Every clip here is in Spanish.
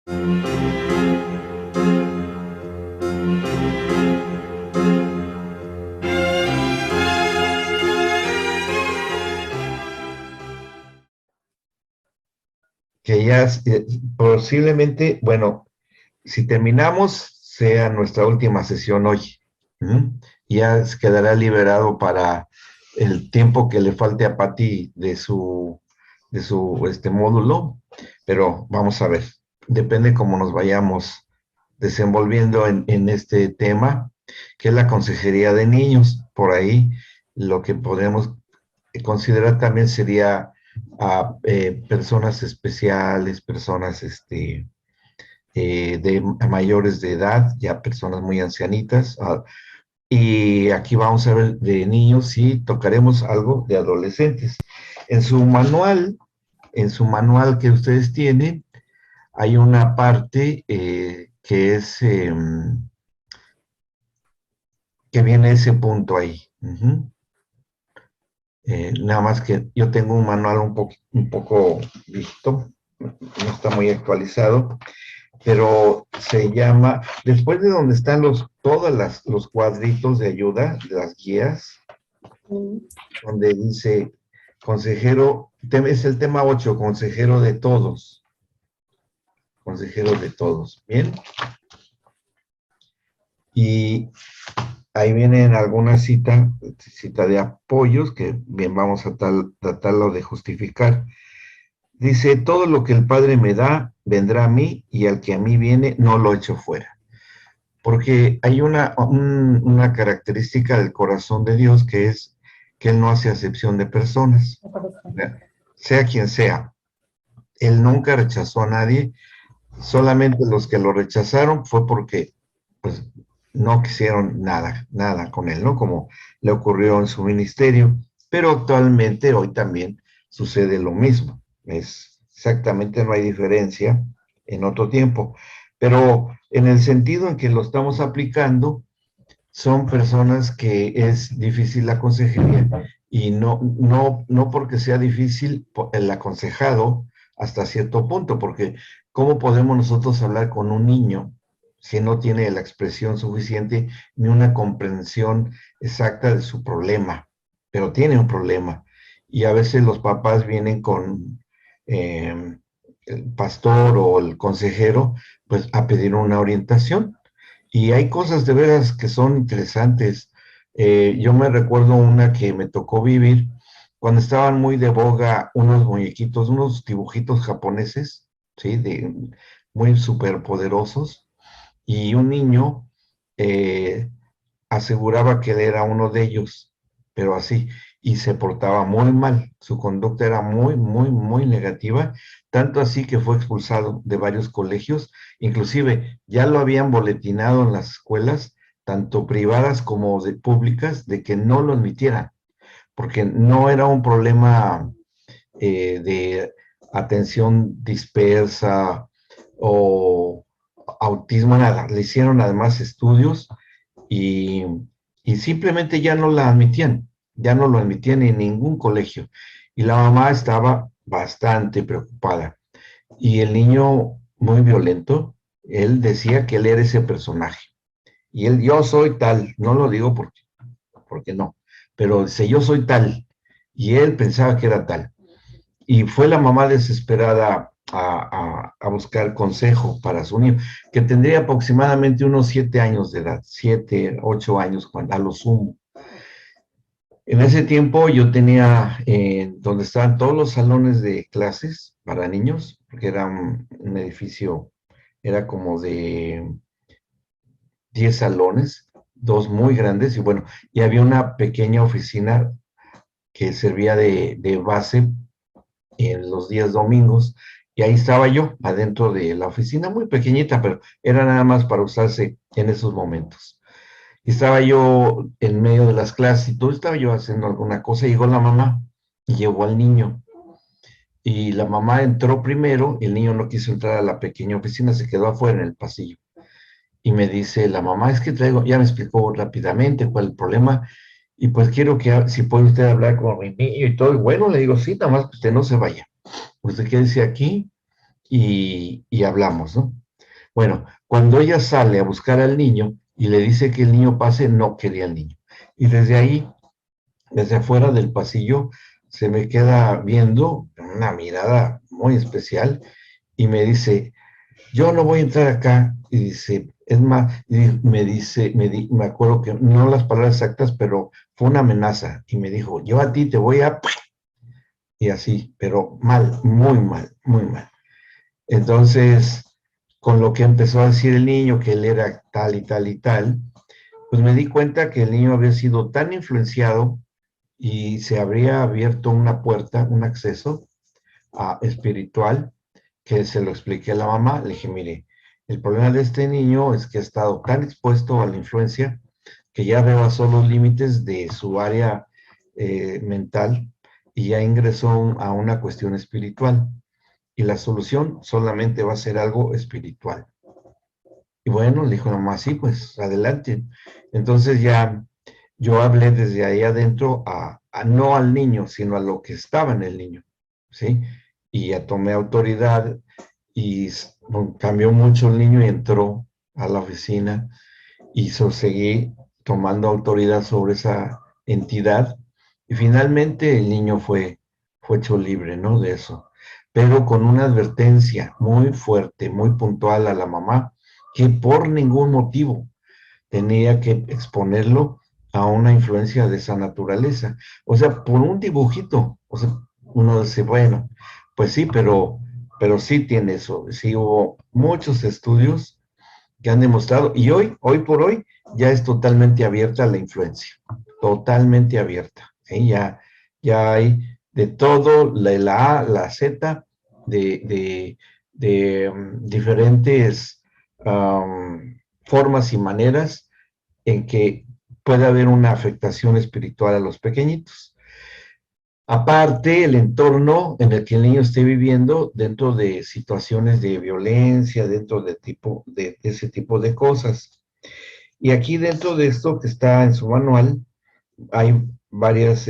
Que ya posiblemente, bueno, si terminamos, sea nuestra última sesión hoy. ¿Mm? Ya quedará liberado para el tiempo que le falte a Patti de su módulo, pero vamos a ver, depende cómo nos vayamos desenvolviendo en este tema, que es la consejería de niños. Por ahí lo que podemos considerar también sería a personas especiales, personas de mayores de edad, ya personas muy ancianitas. Y aquí vamos a ver de niños y tocaremos algo de adolescentes. En su manual, en su manual que ustedes tienen, hay una parte que es que viene ese punto ahí. Nada más que yo tengo un manual un poco visto, no está muy actualizado, pero se llama, después de donde están todos los cuadritos de ayuda, las guías, donde dice consejero, es el tema 8, consejero de todos, ¿bien? Y ahí vienen algunas cita de apoyos, que bien vamos a tratarlo de justificar. Dice, todo lo que el Padre me da, vendrá a mí, y al que a mí viene, no lo echo fuera. Porque hay una característica del corazón de Dios, que es que Él no hace acepción de personas, sea quien sea. Él nunca rechazó a nadie, solamente los que lo rechazaron fue porque pues, no quisieron nada con él, ¿no? Como le ocurrió en su ministerio, pero actualmente hoy también sucede lo mismo. Es exactamente, no hay diferencia en otro tiempo, pero en el sentido en que lo estamos aplicando, son personas que es difícil la consejería y no porque sea difícil el aconsejado hasta cierto punto, porque ¿cómo podemos nosotros hablar con un niño si no tiene la expresión suficiente ni una comprensión exacta de su problema? Pero tiene un problema. Y a veces los papás vienen con el pastor o el consejero, pues a pedir una orientación. Y hay cosas de veras que son interesantes. Yo me recuerdo una que me tocó vivir cuando estaban muy de boga unos muñequitos, unos dibujitos japoneses, ¿sí? Muy superpoderosos. Y un niño eh, aseguraba que él era uno de ellos, pero así, y se portaba muy mal. Su conducta era muy, muy, muy negativa, tanto así que fue expulsado de varios colegios, inclusive ya lo habían boletinado en las escuelas, tanto privadas como públicas, de que no lo admitieran, porque no era un problema de atención dispersa o autismo, nada. Le hicieron además estudios y, y simplemente ya no la admitían, ya no lo admitían en ningún colegio. Y la mamá estaba bastante preocupada. Y el niño, muy violento, él decía que él era ese personaje. Y él, yo soy tal, no lo digo porque no, pero dice, yo soy tal. Y él pensaba que era tal. Y fue la mamá desesperada a buscar consejo para su niño, que tendría aproximadamente unos 7 años de edad, 7, 8 años a lo sumo. En ese tiempo yo tenía donde estaban todos los salones de clases para niños, porque era un edificio, era como de 10 salones, dos muy grandes, y bueno, y había una pequeña oficina que servía de base en los días domingos, y ahí estaba yo, adentro de la oficina, muy pequeñita, pero era nada más para usarse en esos momentos. Y estaba yo en medio de las clases y todo, estaba yo haciendo alguna cosa, y llegó la mamá y llevó al niño. Y la mamá entró primero, y el niño no quiso entrar a la pequeña oficina, se quedó afuera en el pasillo. Y me dice la mamá, es que traigo, ya me explicó rápidamente cuál es el problema, y pues quiero que, si puede usted hablar con mi niño y todo. Y bueno, le digo, sí, nada más que usted no se vaya. Usted quédese aquí y hablamos, ¿no? Bueno, cuando ella sale a buscar al niño y le dice que el niño pase, no quería el niño. Y desde ahí, desde afuera del pasillo, se me queda viendo con una mirada muy especial y me dice, yo no voy a entrar acá. Y dice, es más, y me dice, me acuerdo que no las palabras exactas, pero fue una amenaza. Y me dijo, yo a ti te voy a... Y así, pero mal, muy mal, muy mal. Entonces, con lo que empezó a decir el niño, que él era tal y tal y tal, pues me di cuenta que el niño había sido tan influenciado y se habría abierto una puerta, un acceso espiritual, que se lo expliqué a la mamá. Le dije, mire, el problema de este niño es que ha estado tan expuesto a la influencia que ya rebasó los límites de su área mental y ya ingresó a una cuestión espiritual. Y la solución solamente va a ser algo espiritual. Y bueno, le dijo la mamá, sí, pues adelante. Entonces ya yo hablé desde ahí adentro no al niño, sino a lo que estaba en el niño, ¿sí? Y ya tomé autoridad y cambió mucho el niño y entró a la oficina y seguí tomando autoridad sobre esa entidad. Y finalmente el niño fue hecho libre, ¿no? De eso. Pero con una advertencia muy fuerte, muy puntual a la mamá, que por ningún motivo tenía que exponerlo a una influencia de esa naturaleza. O sea, por un dibujito, o sea, uno dice, bueno, pues sí, pero sí tiene eso. Sí hubo muchos estudios que han demostrado, y hoy por hoy, ya es totalmente abierta la influencia, totalmente abierta. ¿Sí? Ya hay de todo, la A, la Z, de diferentes formas y maneras en que puede haber una afectación espiritual a los pequeñitos. Aparte, el entorno en el que el niño esté viviendo dentro de situaciones de violencia, dentro de ese tipo de cosas. Y aquí dentro de esto que está en su manual, hay varias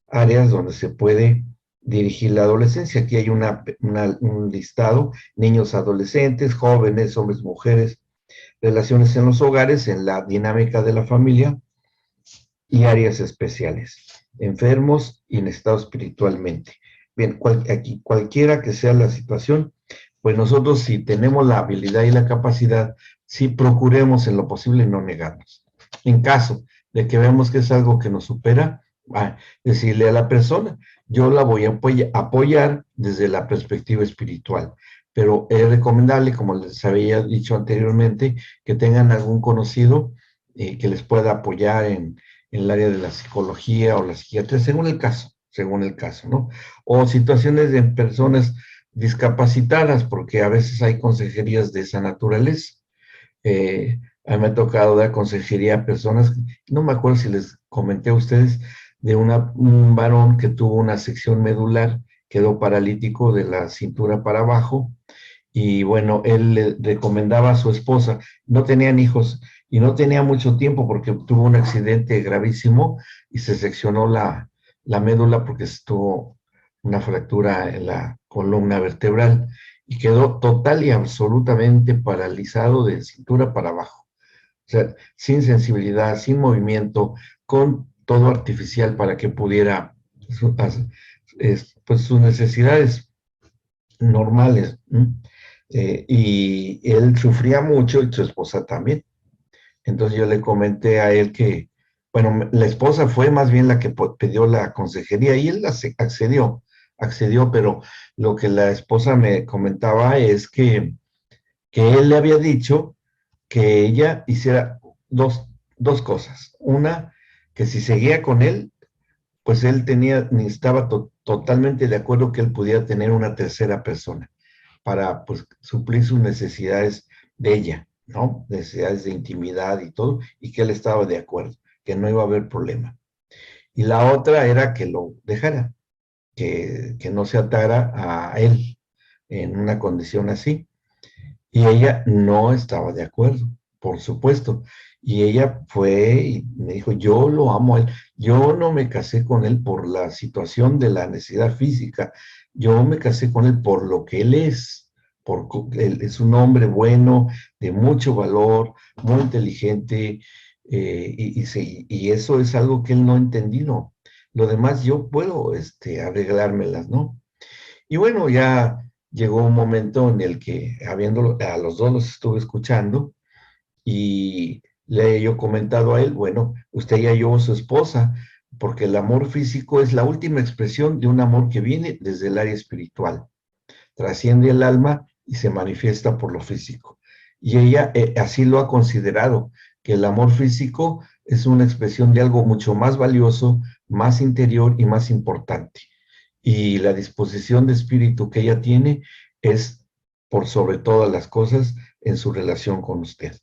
áreas donde se puede dirigir la adolescencia. Aquí hay un listado, niños, adolescentes, jóvenes, hombres, mujeres, relaciones en los hogares, en la dinámica de la familia y áreas especiales, enfermos y necesitados espiritualmente. Bien, aquí cualquiera que sea la situación, pues nosotros si tenemos la habilidad y la capacidad, sí procuremos en lo posible no negarnos. En caso de que vemos que es algo que nos supera, decirle a la persona, yo la voy a apoyar desde la perspectiva espiritual, pero es recomendable, como les había dicho anteriormente, que tengan algún conocido que les pueda apoyar en el área de la psicología o la psiquiatría, según el caso, ¿no? O situaciones de personas discapacitadas, porque a veces hay consejerías de esa naturaleza. A mí me ha tocado dar consejería a personas, no me acuerdo si les comenté a ustedes, de un varón que tuvo una sección medular, quedó paralítico de la cintura para abajo, y bueno, él le recomendaba a su esposa, no tenían hijos y no tenía mucho tiempo porque tuvo un accidente gravísimo y se seccionó la médula porque tuvo una fractura en la columna vertebral y quedó total y absolutamente paralizado de cintura para abajo. O sea, sin sensibilidad, sin movimiento, con todo artificial para que pudiera pues sus necesidades normales. Y él sufría mucho y su esposa también. Entonces yo le comenté a él que, bueno, la esposa fue más bien la que pidió la consejería y él accedió, pero lo que la esposa me comentaba es que él le había dicho que ella hiciera dos cosas. Una, que si seguía con él, pues él ni estaba totalmente de acuerdo que él pudiera tener una tercera persona para pues suplir sus necesidades de ella, ¿no? Necesidades de intimidad y todo, y que él estaba de acuerdo, que no iba a haber problema. Y la otra era que lo dejara, que no se atara a él en una condición así. Y ella no estaba de acuerdo, por supuesto. Y ella fue y me dijo, yo lo amo a él. Yo no me casé con él por la situación de la necesidad física. Yo me casé con él por lo que él es, él es un hombre bueno, de mucho valor, muy inteligente, y eso es algo que él no ha entendido. Lo demás yo puedo arreglármelas, ¿no? Y bueno, ya llegó un momento en el que, habiéndolo, a los dos los estuve escuchando, y le he yo comentado a él, bueno, usted ya halló a su esposa, porque el amor físico es la última expresión de un amor que viene desde el área espiritual, trasciende el alma y se manifiesta por lo físico. Y ella así lo ha considerado, que el amor físico es una expresión de algo mucho más valioso, más interior y más importante. Y la disposición de espíritu que ella tiene es por sobre todas las cosas en su relación con usted.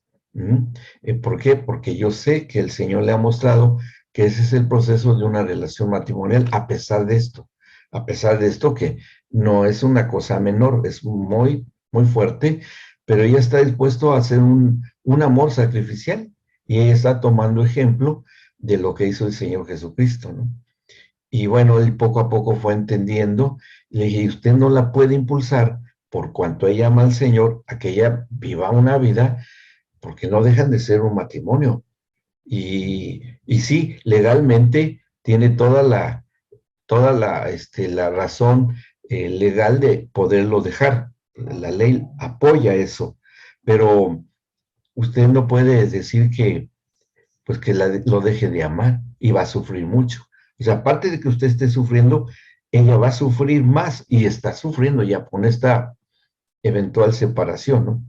¿Por qué? Porque yo sé que el Señor le ha mostrado que ese es el proceso de una relación matrimonial, a pesar de esto que no es una cosa menor, es muy, muy fuerte, pero ella está dispuesto a hacer un amor sacrificial y ella está tomando ejemplo de lo que hizo el Señor Jesucristo, ¿no? Y bueno, él poco a poco fue entendiendo, y le dije, usted no la puede impulsar por cuanto ella ama al Señor a que ella viva una vida, porque no dejan de ser un matrimonio. Y sí, legalmente tiene la razón legal de poderlo dejar. La ley apoya eso, pero usted no puede decir que, pues que lo deje de amar y va a sufrir mucho. O sea, aparte de que usted esté sufriendo, ella va a sufrir más y está sufriendo ya con esta eventual separación, ¿no?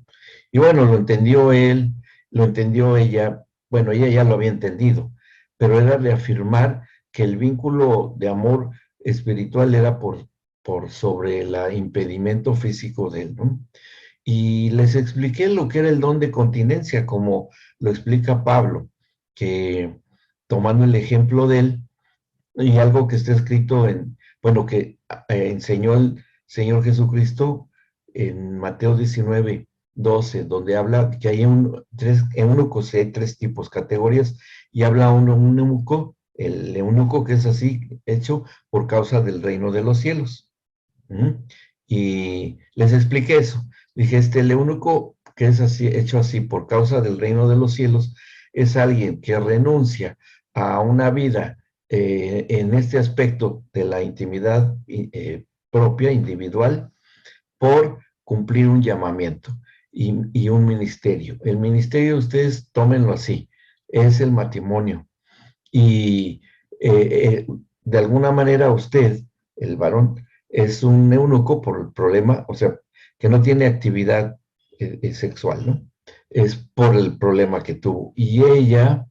Y bueno, lo entendió él, lo entendió ella, bueno, ella ya lo había entendido, pero era reafirmar que el vínculo de amor espiritual era por sobre el impedimento físico de él, ¿no? Y les expliqué lo que era el don de continencia, como lo explica Pablo, que tomando el ejemplo de él, y algo que está escrito bueno, que enseñó el Señor Jesucristo en Mateo 19:12, donde habla que hay eunucos, hay tres tipos, categorías, y habla un eunuco, el eunuco que es así, hecho por causa del reino de los cielos. ¿Mm? Y les expliqué eso. Dije, el eunuco que es así, hecho así por causa del reino de los cielos, es alguien que renuncia a una vida en este aspecto de la intimidad propia, individual, por cumplir un llamamiento y un ministerio. El ministerio, ustedes tómenlo así, es el matrimonio. Y de alguna manera usted, el varón, es un eunuco por el problema, o sea, que no tiene actividad sexual, ¿no? Es por el problema que tuvo. Y ella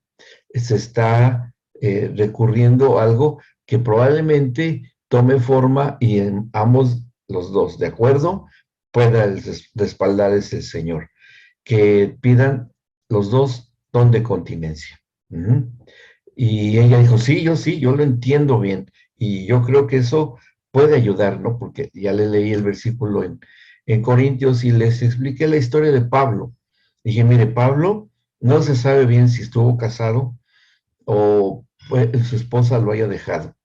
se está recurriendo a algo que probablemente tome forma y en ambos, los dos, ¿de acuerdo? Pueda respaldar ese Señor. Que pidan los dos don de continencia. Y ella dijo, sí, yo lo entiendo bien. Y yo creo que eso puede ayudar, ¿no? Porque ya le leí el versículo en Corintios y les expliqué la historia de Pablo. Dije, mire, Pablo no se sabe bien si estuvo casado o su esposa lo haya dejado,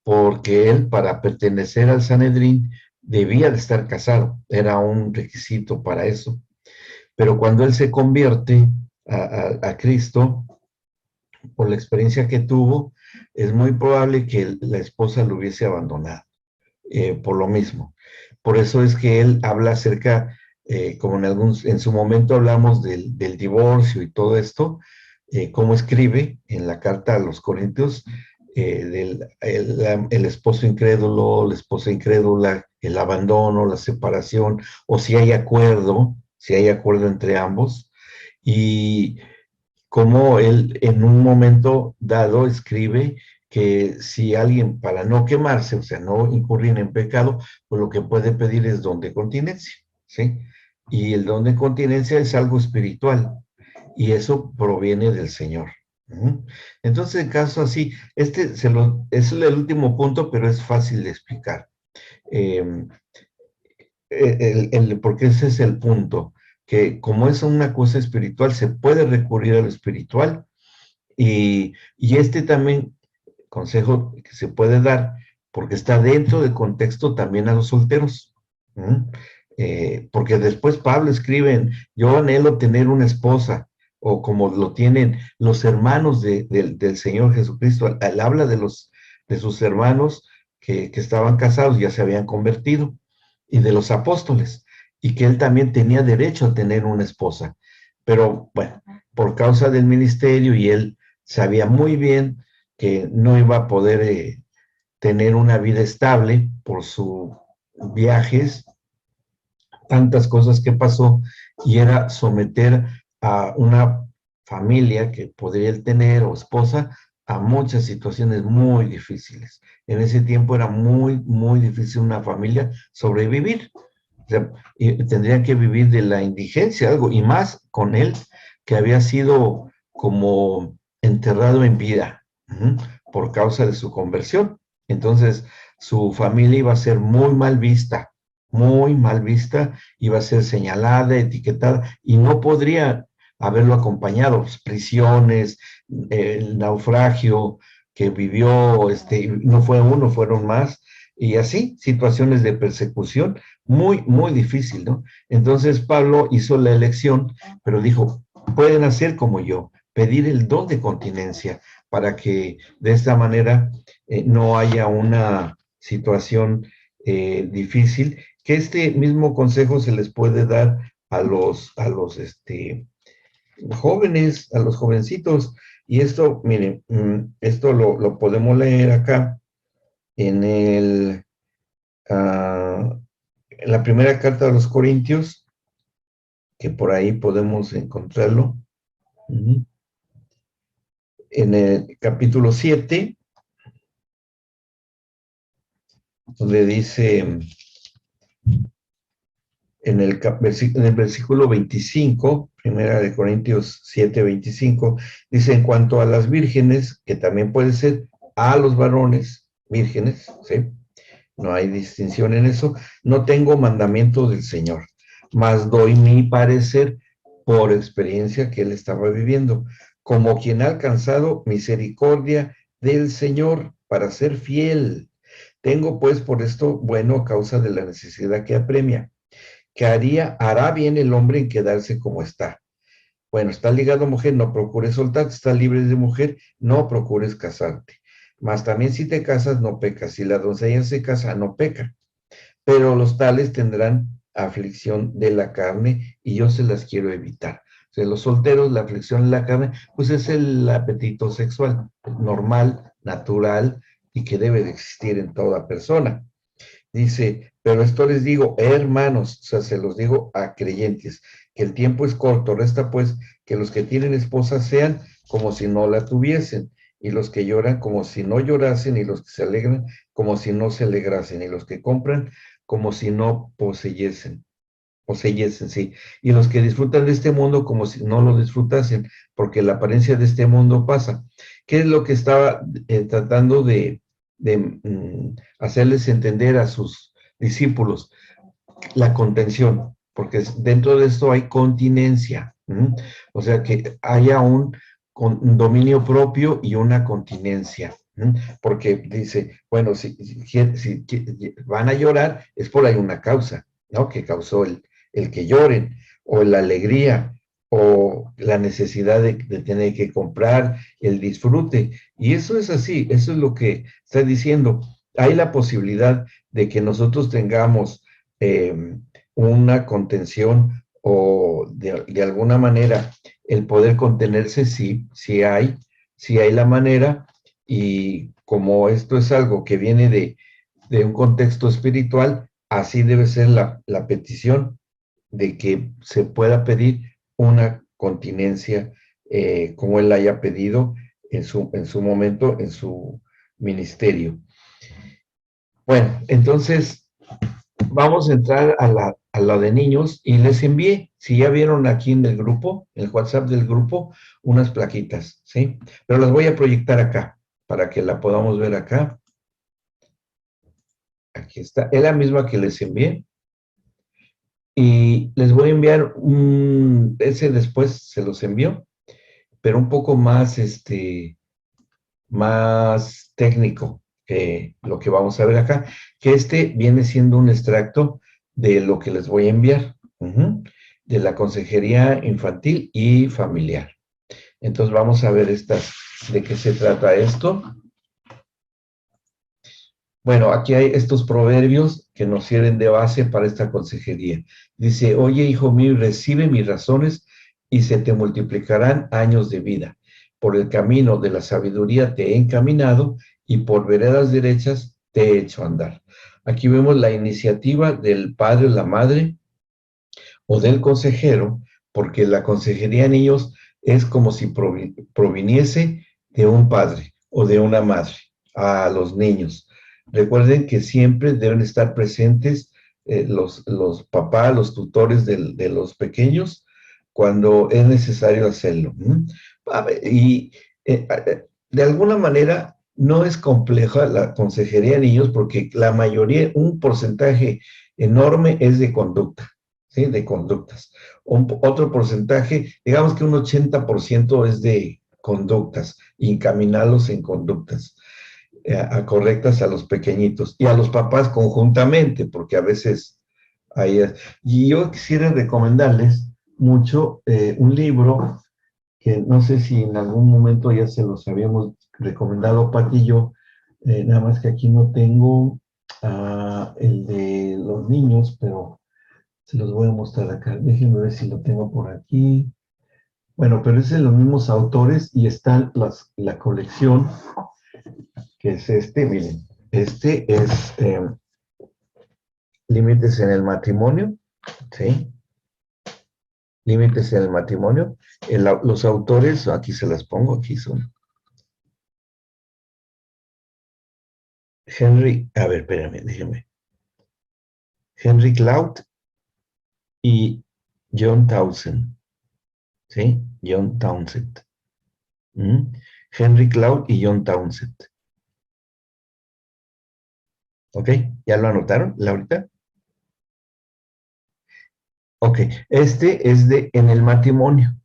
porque él para pertenecer al Sanedrín debía de estar casado, era un requisito para eso. Pero cuando él se convierte a Cristo, por la experiencia que tuvo, es muy probable que la esposa lo hubiese abandonado, por lo mismo. Por eso es que él habla acerca, como en su momento hablamos del divorcio y todo esto, como escribe en la carta a los Corintios, el esposo incrédulo, la esposa incrédula, el abandono, la separación, o si hay acuerdo entre ambos, y como él en un momento dado escribe que si alguien para no quemarse, o sea, no incurrir en pecado, pues lo que puede pedir es don de continencia, ¿sí? Y el don de continencia es algo espiritual y eso proviene del Señor. Entonces, en caso así, es el último punto, pero es fácil de explicar. Eh, porque ese es el punto, que como es una cosa espiritual, se puede recurrir a lo espiritual y este también consejo que se puede dar, porque está dentro del contexto también a los solteros. porque después Pablo escribe, yo anhelo tener una esposa, o como lo tienen los hermanos del Señor Jesucristo. Él habla de sus hermanos que estaban casados, ya se habían convertido, y de los apóstoles, y que él también tenía derecho a tener una esposa. Pero bueno, por causa del ministerio, y él sabía muy bien que no iba a poder tener una vida estable por sus viajes, tantas cosas que pasó, y era someter a una familia que podría él tener o esposa a muchas situaciones muy difíciles. En ese tiempo era muy, muy difícil una familia sobrevivir. O sea, y tendrían que vivir de la indigencia, algo, y más con él, que había sido como enterrado en vida, por causa de su conversión. Entonces, su familia iba a ser muy mal vista, iba a ser señalada, etiquetada, y no podría haberlo acompañado. Pues, prisiones, el naufragio que vivió, no fue uno, fueron más, y así, situaciones de persecución, muy, muy difícil, ¿no? Entonces Pablo hizo la elección, pero dijo, pueden hacer como yo, pedir el don de continencia, para que de esta manera no haya una situación difícil, que este mismo consejo se les puede dar a los jóvenes, a los jovencitos. Y esto, miren, esto lo podemos leer acá en en la primera carta de los Corintios, que por ahí podemos encontrarlo, en el capítulo 7, donde dice, en el versículo 25, primera de Corintios 7, 25, dice, en cuanto a las vírgenes, que también puede ser a los varones vírgenes, ¿sí? No hay distinción en eso, no tengo mandamiento del Señor, mas doy mi parecer por experiencia que él estaba viviendo, como quien ha alcanzado misericordia del Señor para ser fiel. Tengo pues por esto bueno a causa de la necesidad que apremia, que hará bien el hombre en quedarse como está. Bueno, está ligado a mujer, no procures soltarte, está libre de mujer, no procures casarte. Mas también si te casas, no pecas. Si la doncella se casa, no peca. Pero los tales tendrán aflicción de la carne y yo se las quiero evitar. O sea, los solteros, la aflicción de la carne, pues es el apetito sexual, normal, natural y que debe de existir en toda persona. Dice, pero esto les digo, hermanos, o sea, se los digo a creyentes, que el tiempo es corto, resta pues que los que tienen esposa sean como si no la tuviesen, y los que lloran como si no llorasen, y los que se alegran como si no se alegrasen, y los que compran como si no poseyesen, sí, y los que disfrutan de este mundo como si no lo disfrutasen, porque la apariencia de este mundo pasa. ¿Qué es lo que estaba tratando de hacerles entender a sus discípulos? La contención, porque dentro de esto hay continencia, o sea, que haya un dominio propio y una continencia, porque dice, bueno, si van a llorar, es por ahí una causa, ¿no? Que causó el que lloren, o la alegría, o la necesidad de tener que comprar, el disfrute, y eso es así, eso es lo que está diciendo. Hay la posibilidad de que nosotros tengamos una contención, o de alguna manera el poder contenerse, sí hay la manera, y como esto es algo que viene de un contexto espiritual, así debe ser la petición de que se pueda pedir una continencia, como él haya pedido en su momento, en su ministerio. Bueno, entonces vamos a entrar a la de niños, y les envié, si ya vieron aquí en el grupo, el WhatsApp del grupo, unas plaquitas, ¿sí? Pero las voy a proyectar acá, para que la podamos ver acá. Aquí está, es la misma que les envié. Y les voy a enviar ese después se los envió, pero un poco más, más técnico que lo que vamos a ver acá, que viene siendo un extracto de lo que les voy a enviar, de la consejería infantil y familiar. Entonces vamos a ver de qué se trata esto. Bueno, aquí hay estos proverbios que nos sirven de base para esta consejería. Dice, oye, hijo mío, recibe mis razones y se te multiplicarán años de vida. Por el camino de la sabiduría te he encaminado y por veredas derechas te he hecho andar. Aquí vemos la iniciativa del padre o la madre o del consejero, porque la consejería en ellos es como si proviniese de un padre o de una madre a los niños. Recuerden que siempre deben estar presentes los papás, los tutores de los pequeños, cuando es necesario hacerlo. Y de alguna manera no es compleja la consejería de niños porque la mayoría, un porcentaje enorme es de conducta. ¿Sí? De conductas. Otro porcentaje, digamos que un 80% es de conductas, encaminarlos en conductas correctas a los pequeñitos y a los papás conjuntamente, porque a veces hay... Y yo quisiera recomendarles mucho un libro que no sé si en algún momento ya se los habíamos recomendado, Pati y yo, nada más que aquí no tengo el de los niños, pero se los voy a mostrar acá. Déjenme ver si lo tengo por aquí. Bueno, pero es de los mismos autores y está la colección, que es miren. Este es Límites en el matrimonio, ¿sí? Límites en el matrimonio. Los autores, aquí se las pongo, aquí son. A ver, espérame, déjenme. Henry Cloud y John Townsend, ¿sí? John Townsend. Henry Cloud y John Townsend. ¿Ok? ¿Ya lo anotaron, Laurita? Ok, este es de En el matrimonio.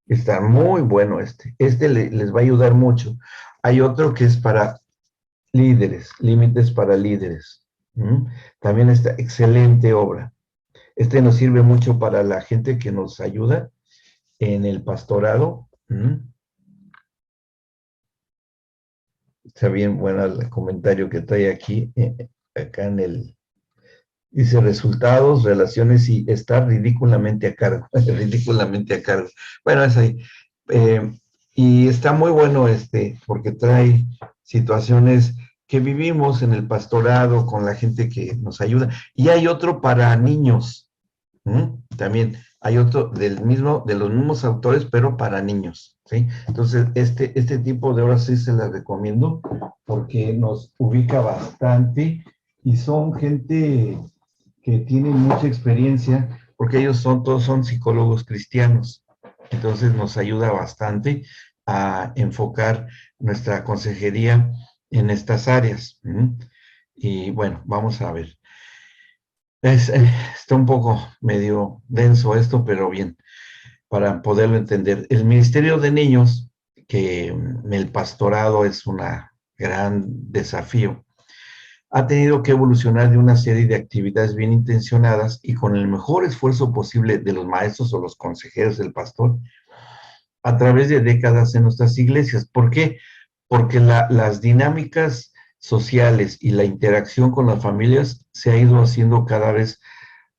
Está muy bueno este. Les va a ayudar mucho. Hay otro que es para líderes, límites para líderes. También está excelente obra. Este nos sirve mucho para la gente que nos ayuda en el pastorado. Está bien bueno el comentario que trae aquí, acá en el... Dice resultados, relaciones y estar ridículamente a cargo. Ridículamente a cargo. Bueno, es ahí. Y está muy bueno porque trae situaciones que vivimos en el pastorado con la gente que nos ayuda. Y hay otro para niños. También hay otro de los mismos autores, pero para niños. ¿Sí? Entonces, este tipo de obras sí se las recomiendo porque nos ubica bastante y son gente que tienen mucha experiencia, porque todos son psicólogos cristianos. Entonces nos ayuda bastante a enfocar nuestra consejería en estas áreas. Y bueno, vamos a ver. Está un poco medio denso esto, pero bien, para poderlo entender. El Ministerio de Niños, que el pastorado es un gran desafío, ha tenido que evolucionar de una serie de actividades bien intencionadas y con el mejor esfuerzo posible de los maestros o los consejeros del pastor a través de décadas en nuestras iglesias. ¿Por qué? Porque las dinámicas sociales y la interacción con las familias se ha ido haciendo cada vez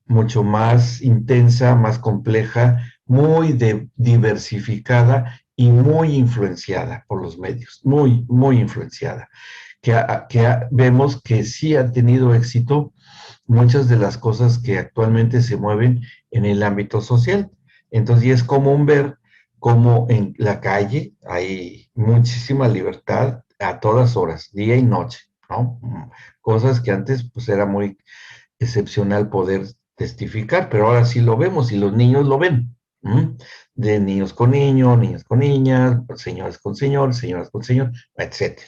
mucho más intensa, más compleja, muy diversificada y muy influenciada por los medios, muy, muy influenciada. Vemos que sí ha tenido éxito muchas de las cosas que actualmente se mueven en el ámbito social. Entonces, es común ver cómo en la calle hay muchísima libertad a todas horas, día y noche, ¿no? Cosas que antes pues era muy excepcional poder testificar, pero ahora sí lo vemos y los niños lo ven. De niños con niños, niñas con niñas, señores con señores, señoras con señores, etcétera.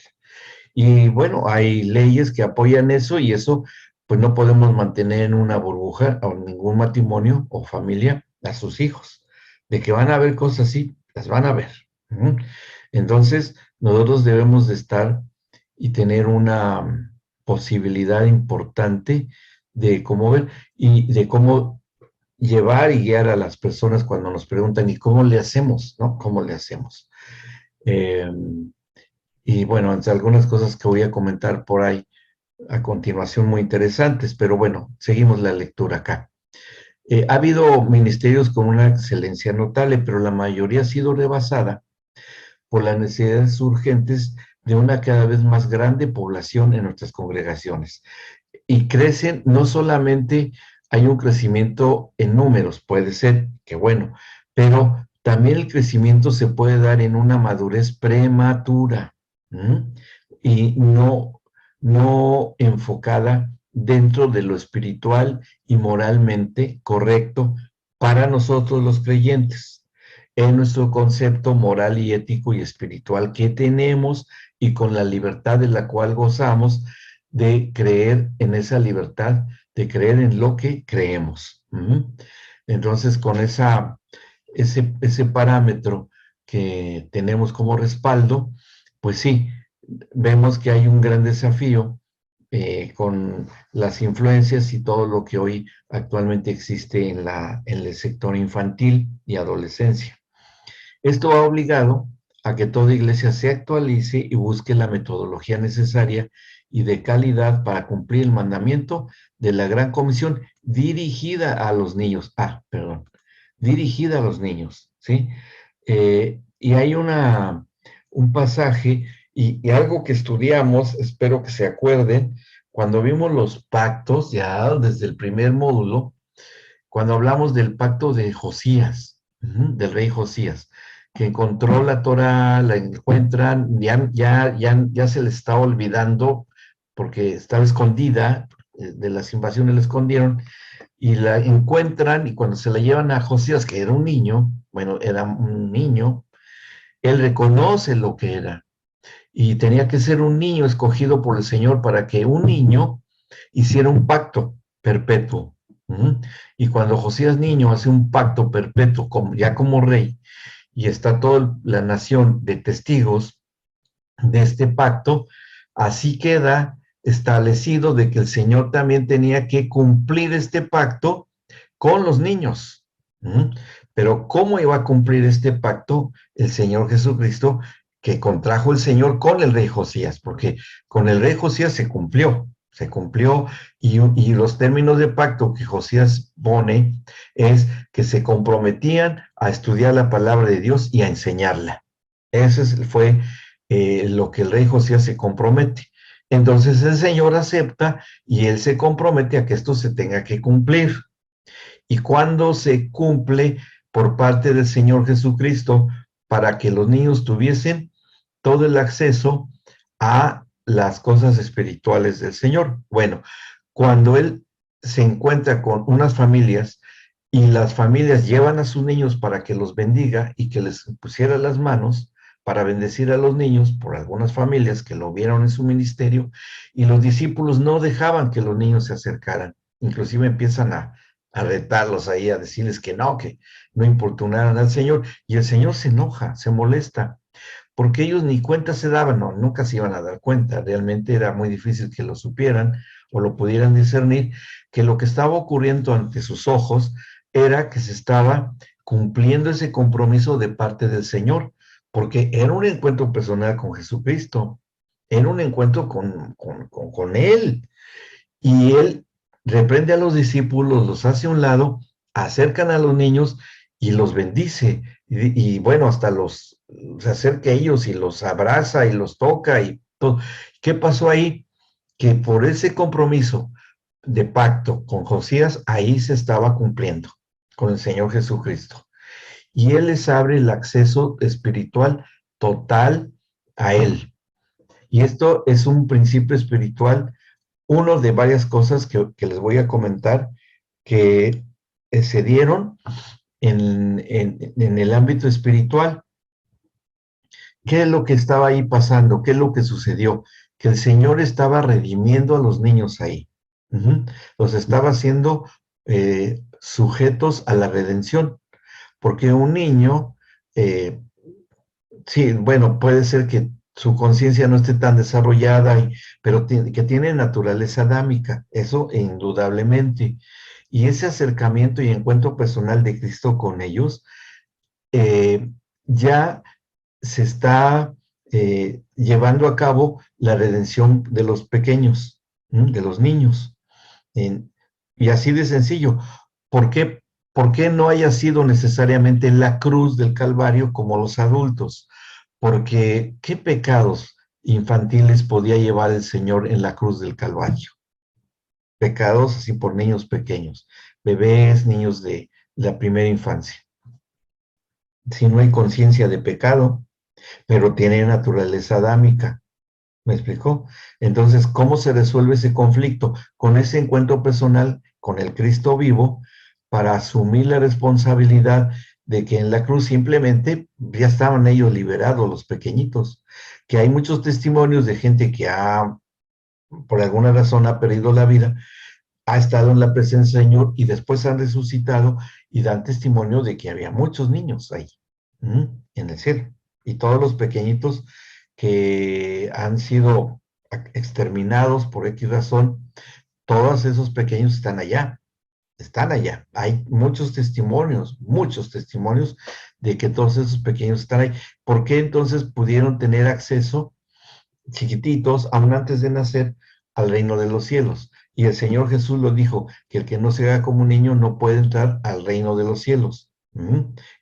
Y bueno, hay leyes que apoyan eso y eso, pues no podemos mantener en una burbuja o en ningún matrimonio o familia a sus hijos. De que van a haber cosas así, las van a ver. Entonces, nosotros debemos de estar y tener una posibilidad importante de cómo ver y de cómo llevar y guiar a las personas cuando nos preguntan, ¿y cómo le hacemos? ¿No? ¿Cómo le hacemos? Eh, y bueno, entre algunas cosas que voy a comentar por ahí a continuación muy interesantes, pero bueno, seguimos la lectura acá. Ha habido ministerios con una excelencia notable, pero la mayoría ha sido rebasada por las necesidades urgentes de una cada vez más grande población en nuestras congregaciones. Y crecen, no solamente hay un crecimiento en números, puede ser, que bueno, pero también el crecimiento se puede dar en una madurez prematura, ¿m? Y no enfocada dentro de lo espiritual y moralmente correcto para nosotros los creyentes, en nuestro concepto moral y ético y espiritual que tenemos y con la libertad de la cual gozamos de creer en esa libertad, de creer en lo que creemos. Entonces, con ese parámetro que tenemos como respaldo, pues sí, vemos que hay un gran desafío con las influencias y todo lo que hoy actualmente existe en el sector infantil y adolescencia. Esto ha obligado a que toda iglesia se actualice y busque la metodología necesaria y de calidad para cumplir el mandamiento de la Gran Comisión dirigida a los niños. Dirigida a los niños, ¿sí? Y hay un pasaje y algo que estudiamos, espero que se acuerden, cuando vimos los pactos, ya desde el primer módulo, cuando hablamos del pacto de Josías, del rey Josías, que encontró la Torah, la encuentran, ya se le está olvidando, porque estaba escondida, de las invasiones la escondieron, y la encuentran, y cuando se la llevan a Josías, que era un niño, bueno, era un niño, él reconoce lo que era, y tenía que ser un niño escogido por el Señor para que un niño hiciera un pacto perpetuo. Y cuando Josías niño hace un pacto perpetuo ya como rey y está toda la nación de testigos de este pacto, así queda establecido de que el Señor también tenía que cumplir este pacto con los niños. Pero ¿cómo iba a cumplir este pacto el Señor Jesucristo que contrajo el Señor con el rey Josías? Porque con el rey Josías se cumplió y los términos de pacto que Josías pone es que se comprometían a estudiar la palabra de Dios y a enseñarla. Ese fue lo que el rey Josías se compromete. Entonces el Señor acepta y él se compromete a que esto se tenga que cumplir. Y cuando se cumple por parte del Señor Jesucristo para que los niños tuviesen todo el acceso a las cosas espirituales del Señor. Bueno, cuando Él se encuentra con unas familias y las familias llevan a sus niños para que los bendiga y que les pusiera las manos para bendecir a los niños por algunas familias que lo vieron en su ministerio y los discípulos no dejaban que los niños se acercaran. Inclusive empiezan a retarlos ahí, a decirles que no importunaran al Señor. Y el Señor se enoja, se molesta, porque ellos ni cuenta se daban, no, nunca se iban a dar cuenta. Realmente era muy difícil que lo supieran o lo pudieran discernir, que lo que estaba ocurriendo ante sus ojos era que se estaba cumpliendo ese compromiso de parte del Señor, porque era un encuentro personal con Jesucristo, era un encuentro con Él. Y Él reprende a los discípulos, los hace a un lado, acercan a los niños y los bendice. Y bueno, hasta se acerca a ellos y los abraza y los toca y todo. ¿Qué pasó ahí? Que por ese compromiso de pacto con Josías, ahí se estaba cumpliendo con el Señor Jesucristo. Y Él les abre el acceso espiritual total a Él. Y esto es un principio espiritual, uno de varias cosas que les voy a comentar que se dieron en el ámbito espiritual. ¿Qué es lo que estaba ahí pasando? ¿Qué es lo que sucedió? Que el Señor estaba redimiendo a los niños ahí. Los estaba haciendo sujetos a la redención. Porque un niño, sí, bueno, puede ser que su conciencia no esté tan desarrollada, pero que tiene naturaleza adámica, eso indudablemente. Y ese acercamiento y encuentro personal de Cristo con ellos, ya se está llevando a cabo la redención de los pequeños, de los niños. Y así de sencillo. ¿Por qué? ¿Por qué no haya sido necesariamente la cruz del Calvario como los adultos? Porque ¿qué pecados infantiles podía llevar el Señor en la cruz del Calvario? Pecados así por niños pequeños, bebés, niños de la primera infancia. Si no hay conciencia de pecado, pero tiene naturaleza adámica. ¿Me explicó? Entonces, ¿cómo se resuelve ese conflicto? Con ese encuentro personal con el Cristo vivo para asumir la responsabilidad de que en la cruz simplemente ya estaban ellos liberados, los pequeñitos, que hay muchos testimonios de gente que por alguna razón ha perdido la vida, ha estado en la presencia del Señor y después han resucitado y dan testimonio de que había muchos niños ahí, en el cielo. Y todos los pequeñitos que han sido exterminados por X razón, todos esos pequeños están allá, están allá. Hay muchos testimonios de que todos esos pequeños están ahí. ¿Por qué entonces pudieron tener acceso chiquititos, aún antes de nacer, al reino de los cielos? Y el Señor Jesús lo dijo, que el que no se haga como un niño no puede entrar al reino de los cielos.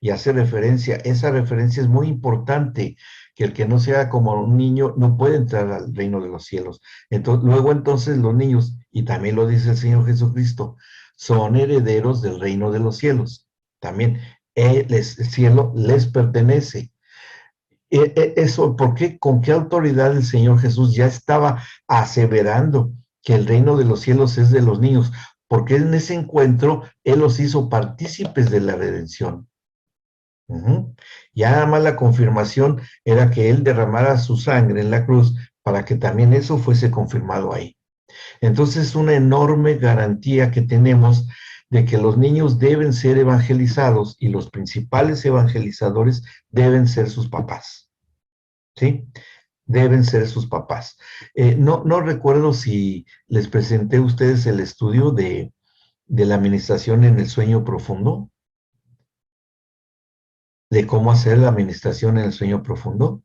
Y hace referencia, esa referencia es muy importante, que el que no se haga como un niño no puede entrar al reino de los cielos. Luego entonces los niños, y también lo dice el Señor Jesucristo, son herederos del reino de los cielos. También el cielo les pertenece. Eso, ¿por qué? ¿Con qué autoridad el Señor Jesús ya estaba aseverando que el reino de los cielos es de los niños? Porque en ese encuentro Él los hizo partícipes de la redención. Ya nada más la confirmación era que Él derramara su sangre en la cruz para que también eso fuese confirmado ahí. Entonces, una enorme garantía que tenemos de que los niños deben ser evangelizados y los principales evangelizadores deben ser sus papás. ¿Sí? Deben ser sus papás. No recuerdo si les presenté a ustedes el estudio de la administración en el sueño profundo, de cómo hacer la administración en el sueño profundo.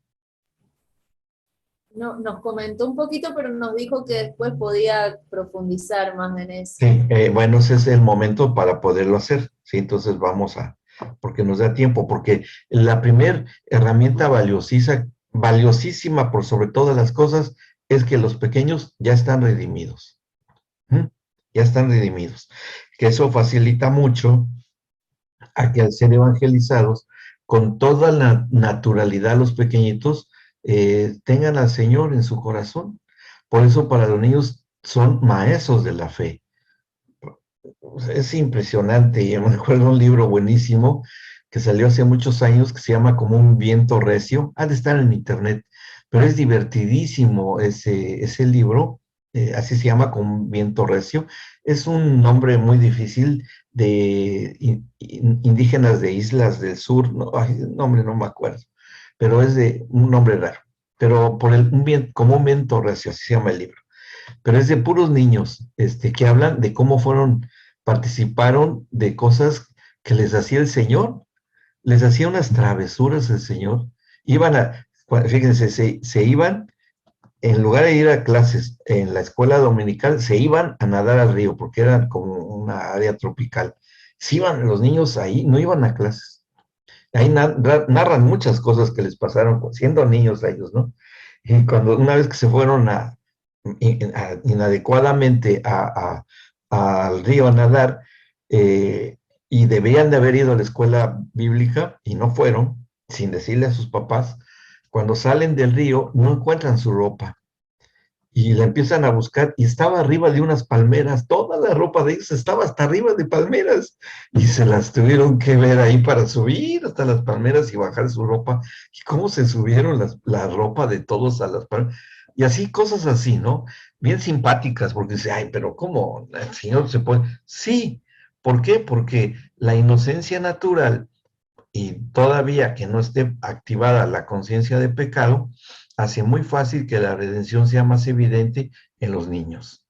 No, nos comentó un poquito, pero nos dijo que después podía profundizar más en eso. Sí, bueno, ese es el momento para poderlo hacer. Sí, entonces porque nos da tiempo, porque la primera herramienta valiosísima por sobre todas las cosas, es que los pequeños ya están redimidos. ¿Mm? Ya están redimidos. Que eso facilita mucho a que al ser evangelizados, con toda la naturalidad los pequeñitos tengan al Señor en su corazón. Por eso para los niños son maestros de la fe. Es impresionante. Yo me acuerdo de un libro buenísimo que salió hace muchos años que se llama Como un viento recio. Ha de estar en internet, pero es divertidísimo ese libro. Así se llama, Como un viento recio. Es un nombre muy difícil de indígenas de islas del sur. No, el nombre no me acuerdo, pero es de un nombre raro. Pero como un viento recio, así se llama el libro, pero es de puros niños, que hablan de cómo participaron de cosas que les hacía el Señor, les hacía unas travesuras el Señor, fíjense, se iban, en lugar de ir a clases en la escuela dominical, se iban a nadar al río, porque era como una área tropical. Se iban los niños ahí, no iban a clases. Ahí narran muchas cosas que les pasaron siendo niños a ellos, ¿no? Y una vez que se fueron inadecuadamente al río a nadar, y debían de haber ido a la escuela bíblica y no fueron, sin decirle a sus papás, cuando salen del río no encuentran su ropa y la empiezan a buscar y estaba arriba de unas palmeras, toda la ropa de ellos estaba hasta arriba de palmeras y se las tuvieron que ver ahí para subir hasta las palmeras y bajar su ropa. ¿Y cómo se subieron la ropa de todos a las palmeras? Y así, cosas así, ¿no? Bien simpáticas, porque dice, ay, pero ¿cómo el Señor se puede? Sí, ¿por qué? Porque la inocencia natural y todavía que no esté activada la conciencia de pecado, hace muy fácil que la redención sea más evidente en los niños.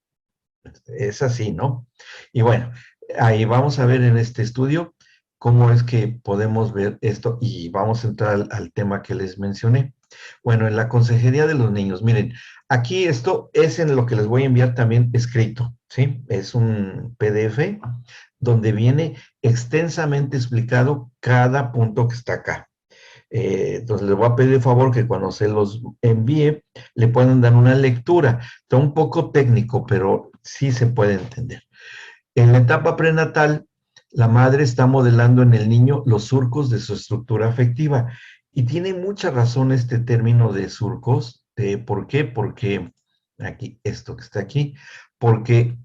Es así, ¿no? Y bueno, ahí vamos a ver en este estudio cómo es que podemos ver esto y vamos a entrar al tema que les mencioné. Bueno, en la consejería de los niños, miren, aquí esto es en lo que les voy a enviar también escrito, ¿sí? Es un PDF donde viene extensamente explicado cada punto que está acá. Entonces les voy a pedir de favor que cuando se los envíe le puedan dar una lectura. Está un poco técnico, pero sí se puede entender. En la etapa prenatal, la madre está modelando en el niño los surcos de su estructura afectiva. Y tiene mucha razón este término de surcos. ¿Por qué? Porque aquí, esto que está aquí, porque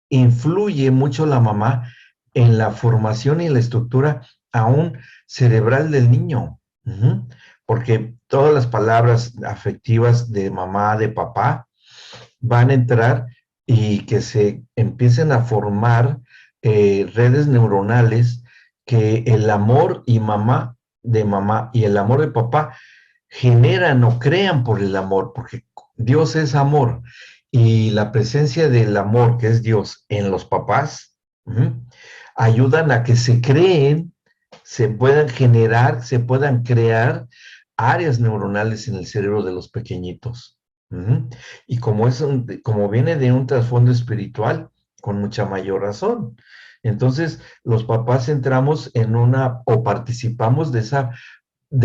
influye mucho la mamá en la formación y la estructura aún cerebral del niño. Porque todas las palabras afectivas de mamá, de papá, van a entrar y que se empiecen a formar redes neuronales que el amor y mamá de mamá y el amor de papá generan o crean por el amor, porque Dios es amor y la presencia del amor que es Dios en los papás ayudan a que se creen, se puedan generar, se puedan crear áreas neuronales en el cerebro de los pequeñitos. Y como viene de un trasfondo espiritual, con mucha mayor razón. Entonces, los papás entramos en o participamos de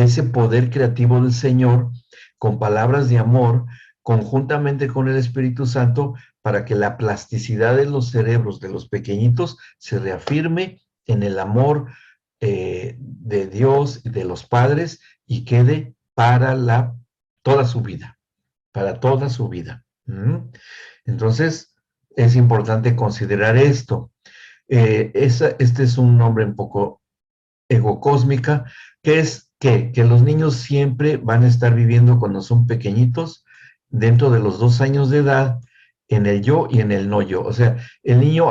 ese poder creativo del Señor con palabras de amor, conjuntamente con el Espíritu Santo, para que la plasticidad de los cerebros de los pequeñitos se reafirme en el amor de Dios, de los padres, y quede para toda su vida, para toda su vida. Entonces, es importante considerar esto. Este es un nombre un poco egocósmica, que es que los niños siempre van a estar viviendo cuando son pequeñitos, dentro de los 2 años de edad, en el yo y en el no yo. O sea, el niño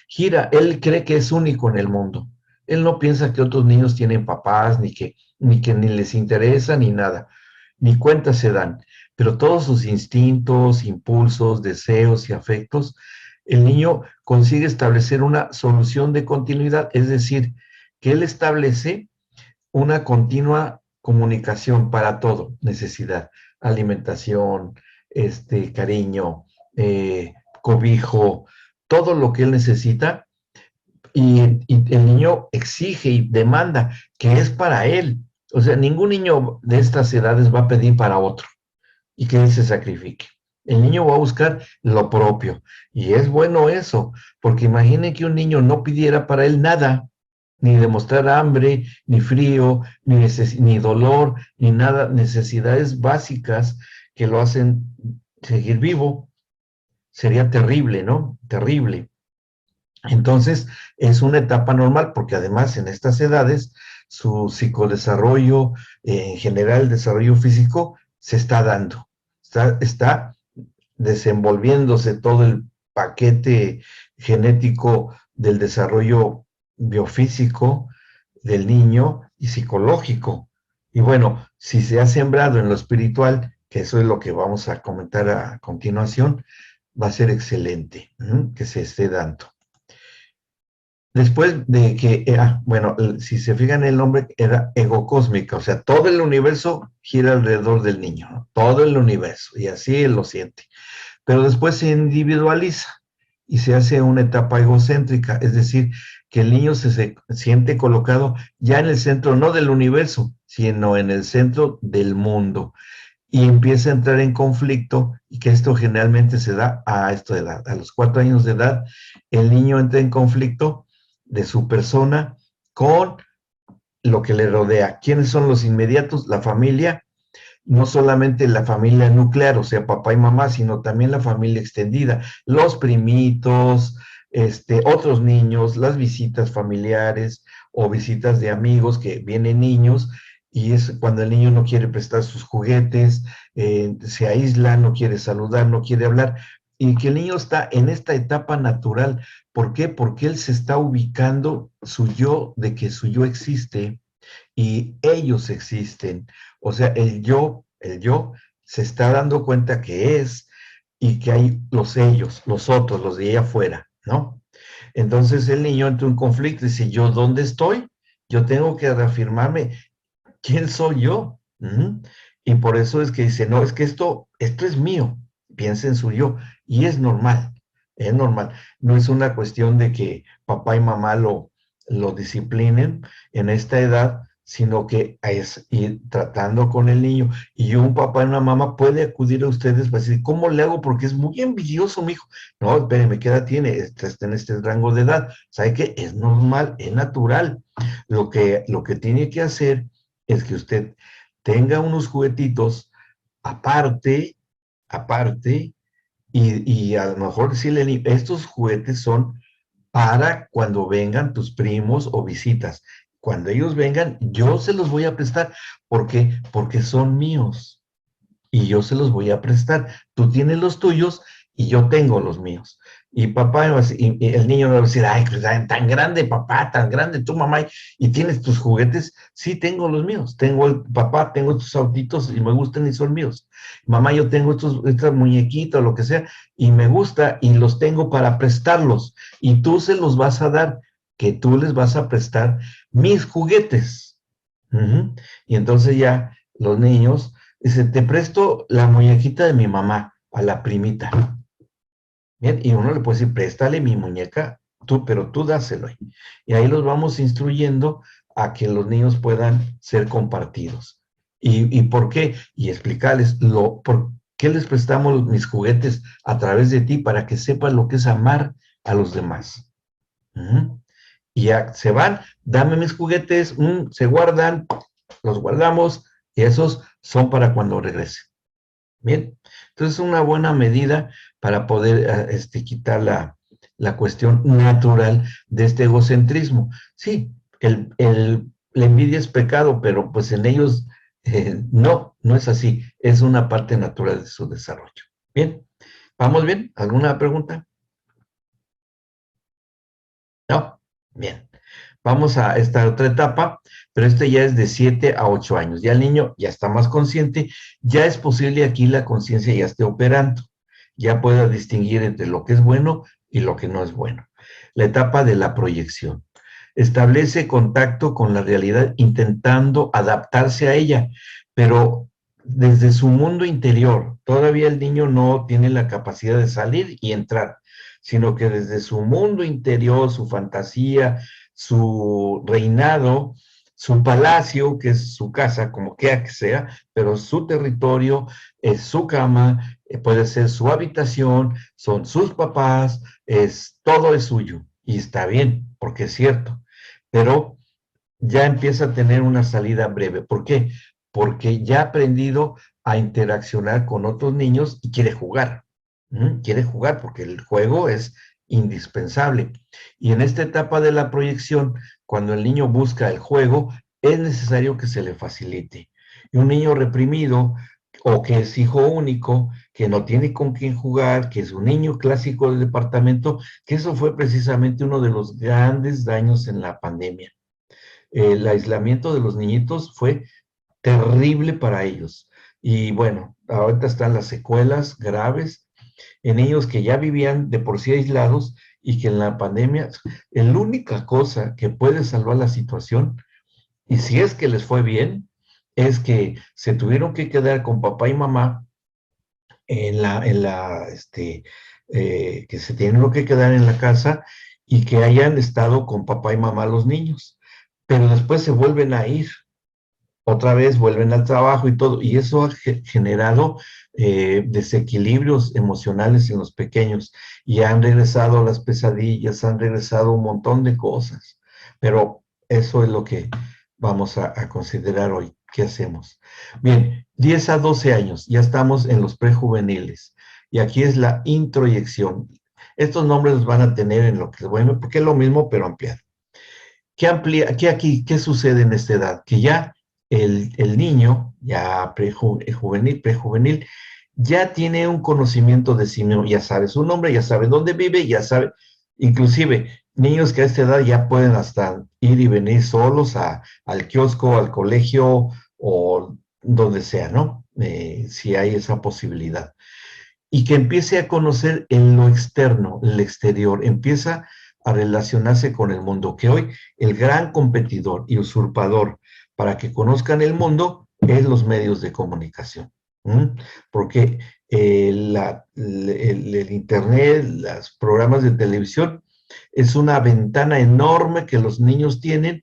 gira, él cree que es único en el mundo. Él no piensa que otros niños tienen papás, ni les interesa, ni nada, ni cuenta se dan. Pero todos sus instintos, impulsos, deseos y afectos, el niño consigue establecer una solución de continuidad, es decir, que él establece una continua comunicación para todo, necesidad, alimentación, cariño, cobijo, todo lo que él necesita, y el niño exige y demanda que es para él. O sea, ningún niño de estas edades va a pedir para otro y que él se sacrifique. El niño va a buscar lo propio. Y es bueno eso, porque imaginen que un niño no pidiera para él nada, ni demostrar hambre, ni frío, ni dolor, ni nada, necesidades básicas que lo hacen seguir vivo. Sería terrible, ¿no? Terrible. Entonces, es una etapa normal, porque además en estas edades, su psicodesarrollo, en general el desarrollo físico, se está dando. Está desenvolviéndose todo el paquete genético del desarrollo biofísico del niño y psicológico. Y bueno, si se ha sembrado en lo espiritual, que eso es lo que vamos a comentar a continuación, va a ser excelente que se esté dando. Después de que era, bueno, si se fijan el nombre, era egocósmica, o sea, todo el universo gira alrededor del niño, ¿no? Todo el universo, y así él lo siente. Pero después se individualiza y se hace una etapa egocéntrica, es decir, que el niño se siente colocado ya en el centro, no del universo, sino en el centro del mundo, y empieza a entrar en conflicto, y que esto generalmente se da a esta edad, a los 4 años de edad, el niño entra en conflicto de su persona con lo que le rodea. ¿Quiénes son los inmediatos? La familia, no solamente la familia nuclear, o sea, papá y mamá, sino también la familia extendida, los primitos, otros niños, las visitas familiares o visitas de amigos que vienen niños, y es cuando el niño no quiere prestar sus juguetes, se aísla, no quiere saludar, no quiere hablar, y que el niño está en esta etapa natural. ¿Por qué? Porque él se está ubicando de que su yo existe y ellos existen. O sea, el yo se está dando cuenta que es y que hay los ellos, los otros, los de allá afuera, ¿no? Entonces el niño entra en un conflicto y dice, ¿yo dónde estoy? Yo tengo que reafirmarme, ¿quién soy yo? Y por eso es que dice, no, es que esto es mío, piensa en su yo, y es normal. No es una cuestión de que papá y mamá lo disciplinen en esta edad, sino que es ir tratando con el niño. Y un papá y una mamá puede acudir a ustedes para decir, ¿cómo le hago? Porque es muy envidioso, mi hijo. No, espéreme, ¿qué edad tiene? Está en este rango de edad. ¿Sabe qué? Es normal, es natural. Lo que tiene que hacer es que usted tenga unos juguetitos aparte, aparte, y a lo mejor decirle, estos juguetes son para cuando vengan tus primos o visitas. Cuando ellos vengan, yo se los voy a prestar. ¿Por qué? Porque son míos y yo se los voy a prestar. Tú tienes los tuyos y yo tengo los míos. Y papá, y el niño me va a decir, ay, pues, tan grande papá, tan grande tu mamá, y tienes tus juguetes. Sí, tengo los míos. Tengo el papá, tengo estos autitos y me gustan y son míos. Mamá, yo tengo estas muñequitas o lo que sea y me gusta y los tengo para prestarlos. Y tú se los vas a dar, que tú les vas a prestar mis juguetes. Y entonces ya los niños dice, te presto la muñequita de mi mamá a la primita. Bien, y uno le puede decir, préstale mi muñeca, pero tú dáselo. Y ahí los vamos instruyendo a que los niños puedan ser compartidos. ¿Y por qué? Y explicarles por qué les prestamos mis juguetes a través de ti para que sepan lo que es amar a los demás. Y ya se van, dame mis juguetes, se guardan, los guardamos y esos son para cuando regrese. Bien, entonces una buena medida para poder quitar la cuestión natural de este egocentrismo. Sí, la envidia es pecado, pero pues en ellos no es así, es una parte natural de su desarrollo. Bien, ¿vamos bien? ¿Alguna pregunta? No, bien. Vamos a esta otra etapa, pero este ya es de 7 a 8 años. Ya el niño ya está más consciente, ya es posible aquí la conciencia ya esté operando, ya pueda distinguir entre lo que es bueno y lo que no es bueno. La etapa de la proyección. Establece contacto con la realidad intentando adaptarse a ella, pero desde su mundo interior. Todavía el niño no tiene la capacidad de salir y entrar, sino que desde su mundo interior, su fantasía, su reinado, su palacio, que es su casa, como quiera que sea, pero su territorio es su cama, puede ser su habitación, son sus papás, todo es suyo. Y está bien, porque es cierto. Pero ya empieza a tener una salida breve. ¿Por qué? Porque ya ha aprendido a interaccionar con otros niños y quiere jugar. Quiere jugar porque el juego es indispensable. Y en esta etapa de la proyección, cuando el niño busca el juego, es necesario que se le facilite. Y un niño reprimido o que es hijo único, que no tiene con quién jugar, que es un niño clásico del departamento, que eso fue precisamente uno de los grandes daños en la pandemia. El aislamiento de los niñitos fue terrible para ellos. Y bueno, ahorita están las secuelas graves en ellos que ya vivían de por sí aislados y que en la pandemia, la única cosa que puede salvar la situación, y si es que les fue bien, es que se tuvieron que quedar con papá y mamá que se tienen que quedar en la casa y que hayan estado con papá y mamá los niños, pero después se vuelven a ir, otra vez vuelven al trabajo y todo, y eso ha generado desequilibrios emocionales en los pequeños, y han regresado las pesadillas, han regresado un montón de cosas, pero eso es lo que vamos a considerar hoy. ¿Qué hacemos? Bien, 10 a 12 años, ya estamos en los prejuveniles, y aquí es la introyección. Estos nombres los van a tener en lo que les voy a, porque es lo mismo, pero ampliado. ¿Qué sucede en esta edad? Que ya el niño, ya prejuvenil, ya tiene un conocimiento de sí mismo, ya sabe su nombre, ya sabe dónde vive, ya sabe, inclusive niños que a esta edad ya pueden hasta ir y venir solos al kiosco, al colegio o donde sea, ¿no? si hay esa posibilidad. Y que empiece a conocer en lo externo, el exterior, empieza a relacionarse con el mundo, que hoy el gran competidor y usurpador para que conozcan el mundo es los medios de comunicación. Porque el Internet, los programas de televisión, es una ventana enorme que los niños tienen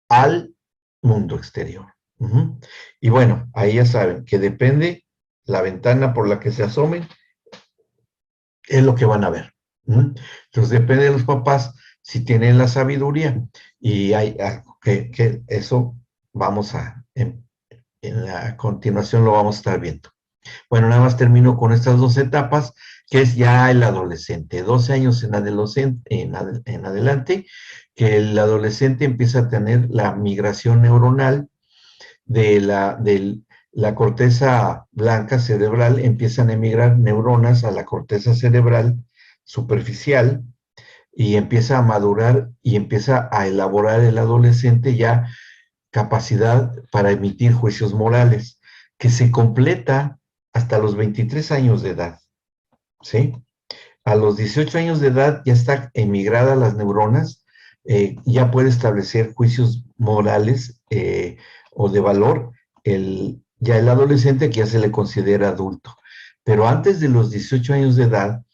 al mundo exterior. Y bueno, ahí ya saben que depende la ventana por la que se asomen, es lo que van a ver. Entonces depende de los papás si tienen la sabiduría y hay algo que eso vamos en la continuación lo vamos a estar viendo. Bueno, nada más termino con estas dos etapas, que es ya el adolescente, 12 años en adelante, que el adolescente empieza a tener la migración neuronal de la corteza blanca cerebral, empiezan a emigrar neuronas a la corteza cerebral superficial y empieza a madurar y empieza a elaborar el adolescente ya capacidad para emitir juicios morales, que se completa hasta los 23 años de edad, ¿sí? A los 18 años de edad ya está emigrada las neuronas, ya puede establecer juicios morales o de valor, ya el adolescente que ya se le considera adulto. Pero antes de los 18 años de edad,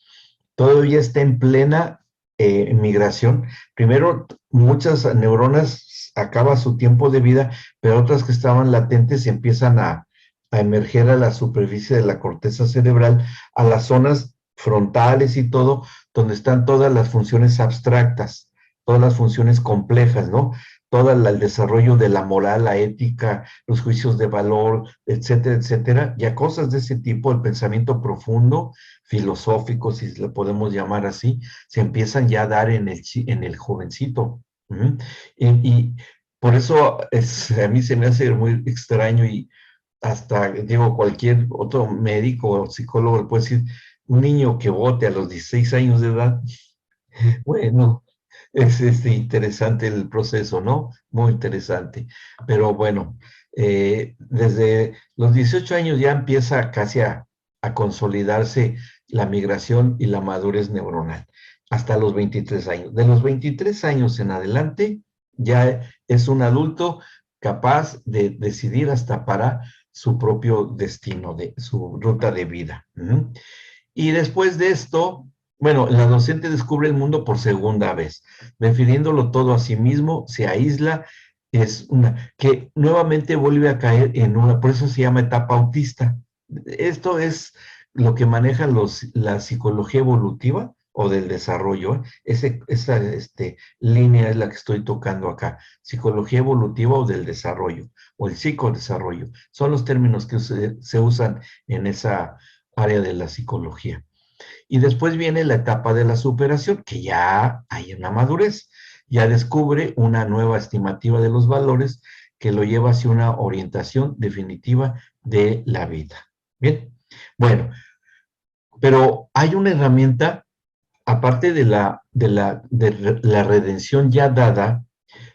todavía está en plena migración. Primero, muchas neuronas acaban su tiempo de vida, pero otras que estaban latentes empiezan a emerger a la superficie de la corteza cerebral, a las zonas frontales y todo, donde están todas las funciones abstractas, todas las funciones complejas, ¿no? Todo el desarrollo de la moral, la ética, los juicios de valor, etcétera, etcétera, y a cosas de ese tipo, el pensamiento profundo, filosófico, si le podemos llamar así, se empiezan ya a dar en el jovencito. Y por eso a mí se me hace muy extraño y hasta, digo, cualquier otro médico o psicólogo le puede decir, un niño que vote a los 16 años de edad, bueno, es interesante el proceso, ¿no? Muy interesante. Pero bueno, desde los 18 años ya empieza casi a consolidarse la migración y la madurez neuronal, hasta los 23 años. De los 23 años en adelante, ya es un adulto capaz de decidir hasta para su propio destino, de su ruta de vida. Y después de esto, bueno, el adolescente descubre el mundo por segunda vez, definiéndolo todo a sí mismo, se aísla, es una, que nuevamente vuelve a caer en una, por eso se llama etapa autista. Esto es lo que maneja la psicología evolutiva o del desarrollo, ¿eh? Esa línea es la que estoy tocando acá, psicología evolutiva o del desarrollo, o el psicodesarrollo. Son los términos que se usan en esa área de la psicología. Y después viene la etapa de la superación, que ya hay una madurez, ya descubre una nueva estimativa de los valores que lo lleva hacia una orientación definitiva de la vida. Bien, bueno, pero hay una herramienta, aparte de la redención ya dada,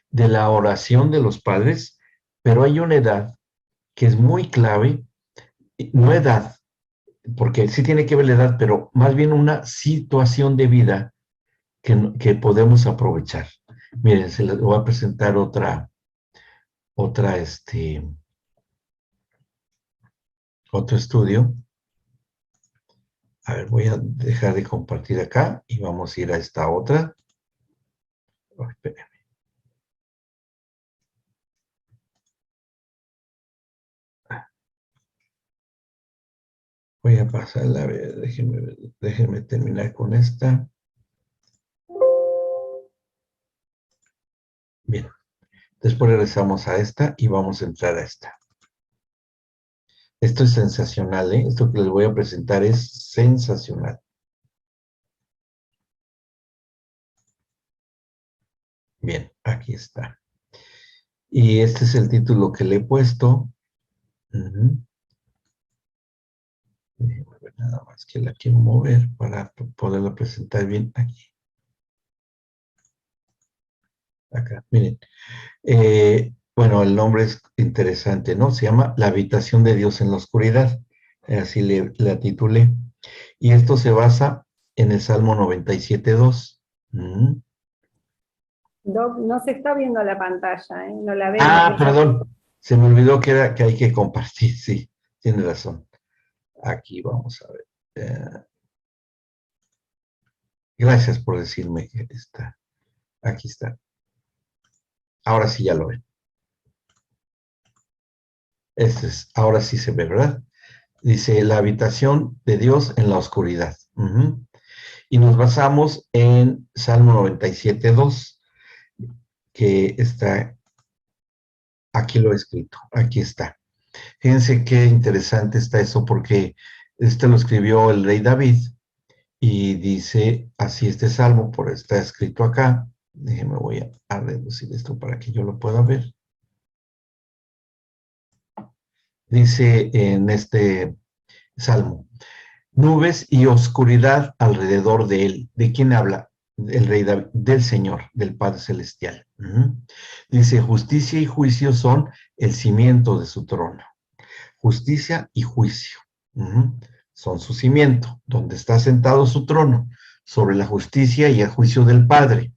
de la oración de los padres, pero hay una edad que es muy clave, no edad, porque sí tiene que ver la edad, pero más bien una situación de vida que podemos aprovechar. Miren, se les voy a presentar otra, otro estudio. A ver, voy a dejar de compartir acá y vamos a ir a esta otra. Oh, espérenme. Voy a pasarla, a ver, déjenme terminar con esta. Bien, después regresamos a esta y vamos a entrar a esta. Esto es sensacional, ¿eh? Esto que les voy a presentar es sensacional. Bien, aquí está. Y este es el título que le he puesto. Déjenme ver nada más que la quiero mover para poderla presentar bien aquí. Acá, miren. Bueno, el nombre es interesante, ¿no? Se llama La habitación de Dios en la oscuridad. Así la titulé. Y esto se basa en el Salmo 97:2. Mm. Doc, no se está viendo la pantalla, ¿eh? No la vemos. Ah, perdón. Se me olvidó que hay que compartir. Sí, tiene razón. Aquí vamos a ver. Gracias por decirme que está. Aquí está. Ahora sí ya lo ven. Ahora sí se ve, ¿verdad? Dice, la habitación de Dios en la oscuridad. Y nos basamos en Salmo 97:2, que está, aquí lo he escrito, aquí está. Fíjense qué interesante está eso, porque este lo escribió el rey David, y dice así este salmo, está escrito acá. Déjenme, voy a reducir esto para que yo lo pueda ver. Dice en este salmo, nubes y oscuridad alrededor de él. ¿De quién habla? El rey David, del Señor, del Padre Celestial. Dice, justicia y juicio son el cimiento de su trono. Justicia y juicio son su cimiento, donde está sentado su trono, sobre la justicia y el juicio del Padre.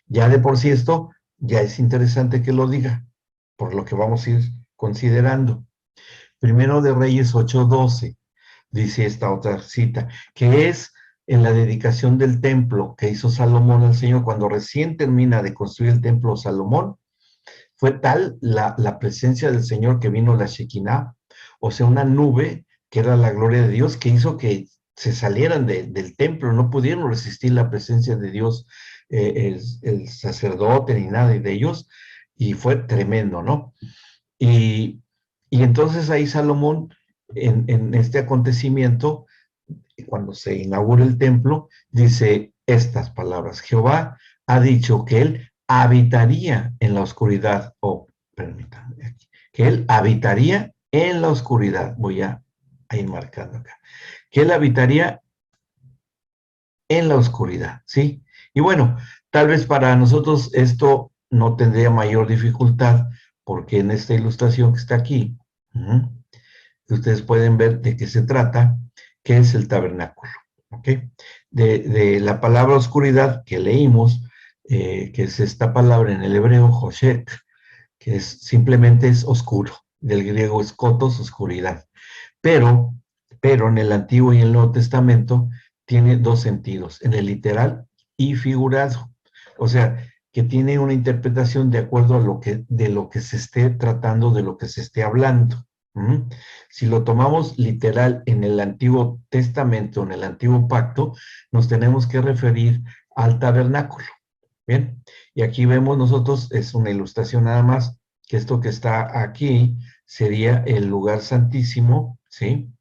Ya de por sí esto, ya es interesante que lo diga, por lo que vamos a ir considerando. Primero de Reyes 8:12, dice esta otra cita, que es en la dedicación del templo que hizo Salomón al Señor, cuando recién termina de construir el templo Salomón. Fue tal la presencia del Señor que vino la Shekinah, o sea, una nube que era la gloria de Dios, que hizo que se salieran del templo, no pudieron resistir la presencia de Dios, el sacerdote ni nada de ellos, y fue tremendo, ¿no? Y entonces ahí Salomón, en este acontecimiento, cuando se inaugura el templo, dice estas palabras: Jehová ha dicho que él habitaría en la oscuridad, permítanme aquí, que él habitaría en la oscuridad. Voy a ir marcando acá. Que él habitaría en la oscuridad, ¿sí? Y bueno, tal vez para nosotros esto no tendría mayor dificultad, porque en esta ilustración que está aquí, ustedes pueden ver de qué se trata, que es el tabernáculo, ¿ok? De la palabra oscuridad que leímos, que es esta palabra en el hebreo, hoshet, que simplemente es oscuro, del griego escotos, oscuridad. Pero en el Antiguo y el Nuevo Testamento tiene dos sentidos, en el literal y figurado. O sea, que tiene una interpretación de acuerdo a de lo que se esté tratando, de lo que se esté hablando. Si lo tomamos literal en el Antiguo Testamento, en el Antiguo Pacto, nos tenemos que referir al tabernáculo. Bien, y aquí vemos nosotros, es una ilustración nada más, que esto que está aquí sería el lugar santísimo, ¿sí?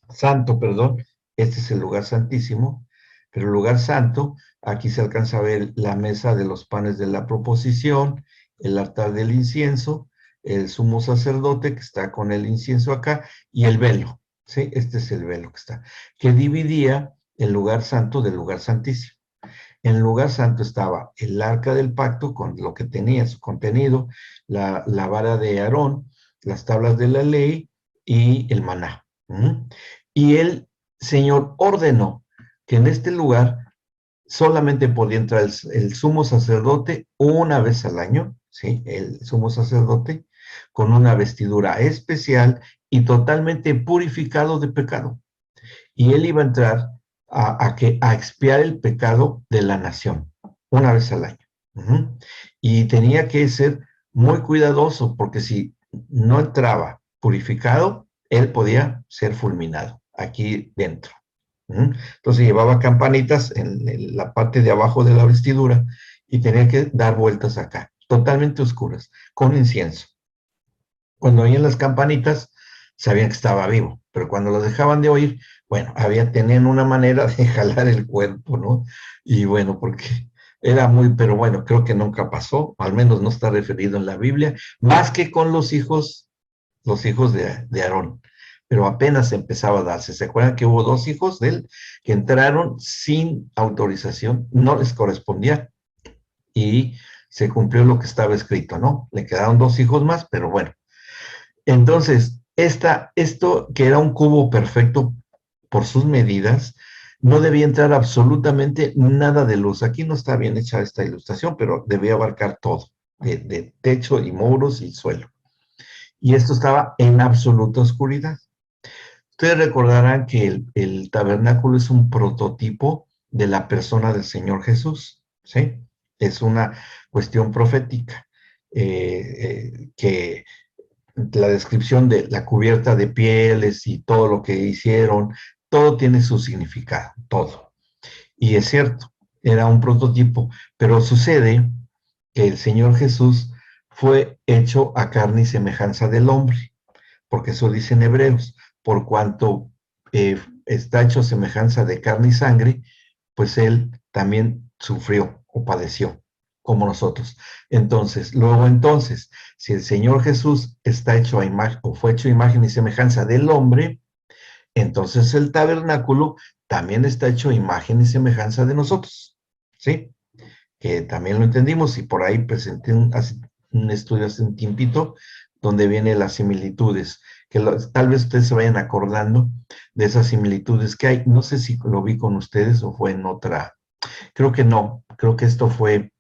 Santo, perdón, este es el lugar santísimo, pero el lugar santo, aquí se alcanza a ver la mesa de los panes de la proposición, el altar del incienso, el sumo sacerdote que está con el incienso acá, y el velo, ¿sí? Este es el velo que está, que dividía el lugar santo del lugar santísimo. En el lugar santo estaba el arca del pacto con lo que tenía su contenido, la vara de Aarón, las tablas de la ley y el maná. Y el Señor ordenó que en este lugar solamente podía entrar el sumo sacerdote una vez al año, ¿sí? El sumo sacerdote con una vestidura especial y totalmente purificado de pecado. Y él iba a entrar a expiar el pecado de la nación una vez al año. Y tenía que ser muy cuidadoso, porque si no entraba purificado, él podía ser fulminado aquí dentro. Entonces llevaba campanitas en la parte de abajo de la vestidura y tenía que dar vueltas acá, totalmente oscuras, con incienso. Cuando oían las campanitas, sabían que estaba vivo, pero cuando lo dejaban de oír, bueno, tenían una manera de jalar el cuerpo, ¿no? Y bueno, porque era pero bueno, creo que nunca pasó, al menos no está referido en la Biblia, más que con los hijos de Aarón, pero apenas empezaba a darse. ¿Se acuerdan que hubo 2 hijos de él que entraron sin autorización? No les correspondía, y se cumplió lo que estaba escrito, ¿no? Le quedaron 2 hijos más, pero bueno. Entonces, esto que era un cubo perfecto por sus medidas, no debía entrar absolutamente nada de luz. Aquí no está bien hecha esta ilustración, pero debía abarcar todo, de techo y muros y suelo. Y esto estaba en absoluta oscuridad. Ustedes recordarán que el tabernáculo es un prototipo de la persona del Señor Jesús, ¿sí? Es una cuestión profética, que la descripción de la cubierta de pieles y todo lo que hicieron, todo tiene su significado, todo. Y es cierto, era un prototipo, pero sucede que el Señor Jesús fue hecho a carne y semejanza del hombre, porque eso dicen Hebreos, por cuanto está hecho semejanza de carne y sangre, pues él también sufrió o padeció como nosotros. Entonces, si el Señor Jesús está hecho a imagen o fue hecho a imagen y semejanza del hombre, entonces el tabernáculo también está hecho a imagen y semejanza de nosotros, ¿sí? Que también lo entendimos y por ahí presenté un estudio hace un tiempito donde vienen las similitudes, que tal vez ustedes se vayan acordando de esas similitudes que hay. No sé si lo vi con ustedes o fue en otra. Creo que no, creo que esto fue,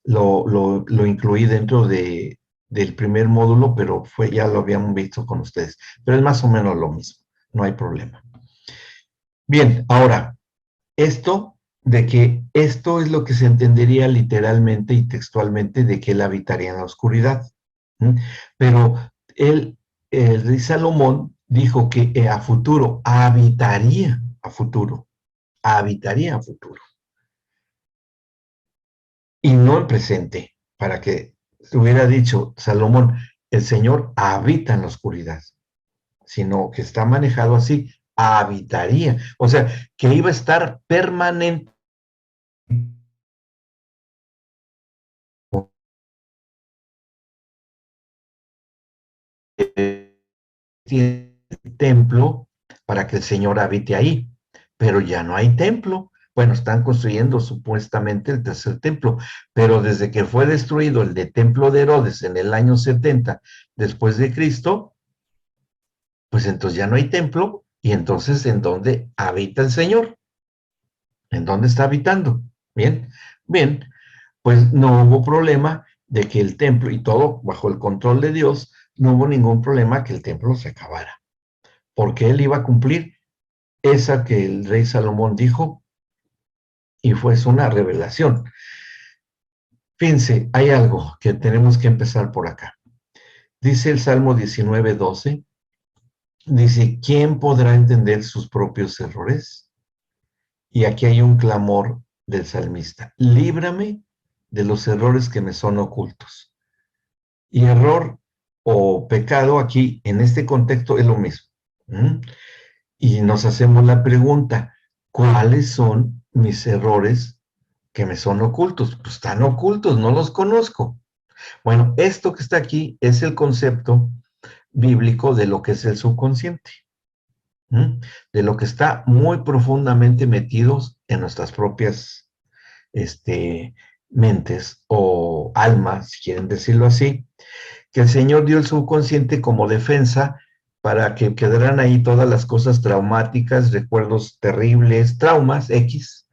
lo incluí dentro del primer módulo, pero ya lo habíamos visto con ustedes. Pero es más o menos lo mismo, no hay problema. Bien, ahora, esto es lo que se entendería literalmente y textualmente de que él habitaría en la oscuridad. ¿Mm? Pero el rey Salomón dijo que a futuro, habitaría a futuro, y no en presente, para que se hubiera dicho Salomón, el Señor habita en la oscuridad, sino que está manejado así, habitaría, o sea, que iba a estar permanente templo para que el Señor habite ahí, pero ya no hay templo. Bueno, están construyendo supuestamente el tercer templo, pero desde que fue destruido el de templo de Herodes en el año 70 después de Cristo, pues entonces ya no hay templo, y entonces ¿en dónde habita el Señor? ¿En dónde está habitando? Bien, bien, pues no hubo problema de que el templo, y todo bajo el control de Dios, no hubo ningún problema que el templo se acabara, porque él iba a cumplir esa que el rey Salomón dijo, y fue una revelación. Fíjense, hay algo que tenemos que empezar por acá. Dice el Salmo 19:12, dice, ¿quién podrá entender sus propios errores? Y aquí hay un clamor del salmista, líbrame de los errores que me son ocultos. Y error o pecado aquí, en este contexto, es lo mismo. Y nos hacemos la pregunta, ¿cuáles son mis errores que me son ocultos? Pues están ocultos, no los conozco. Bueno, esto que está aquí es el concepto bíblico de lo que es el subconsciente, de lo que está muy profundamente metidos en nuestras propias mentes o almas, si quieren decirlo así, que el Señor dio el subconsciente como defensa para que quedaran ahí todas las cosas traumáticas, recuerdos terribles, traumas X,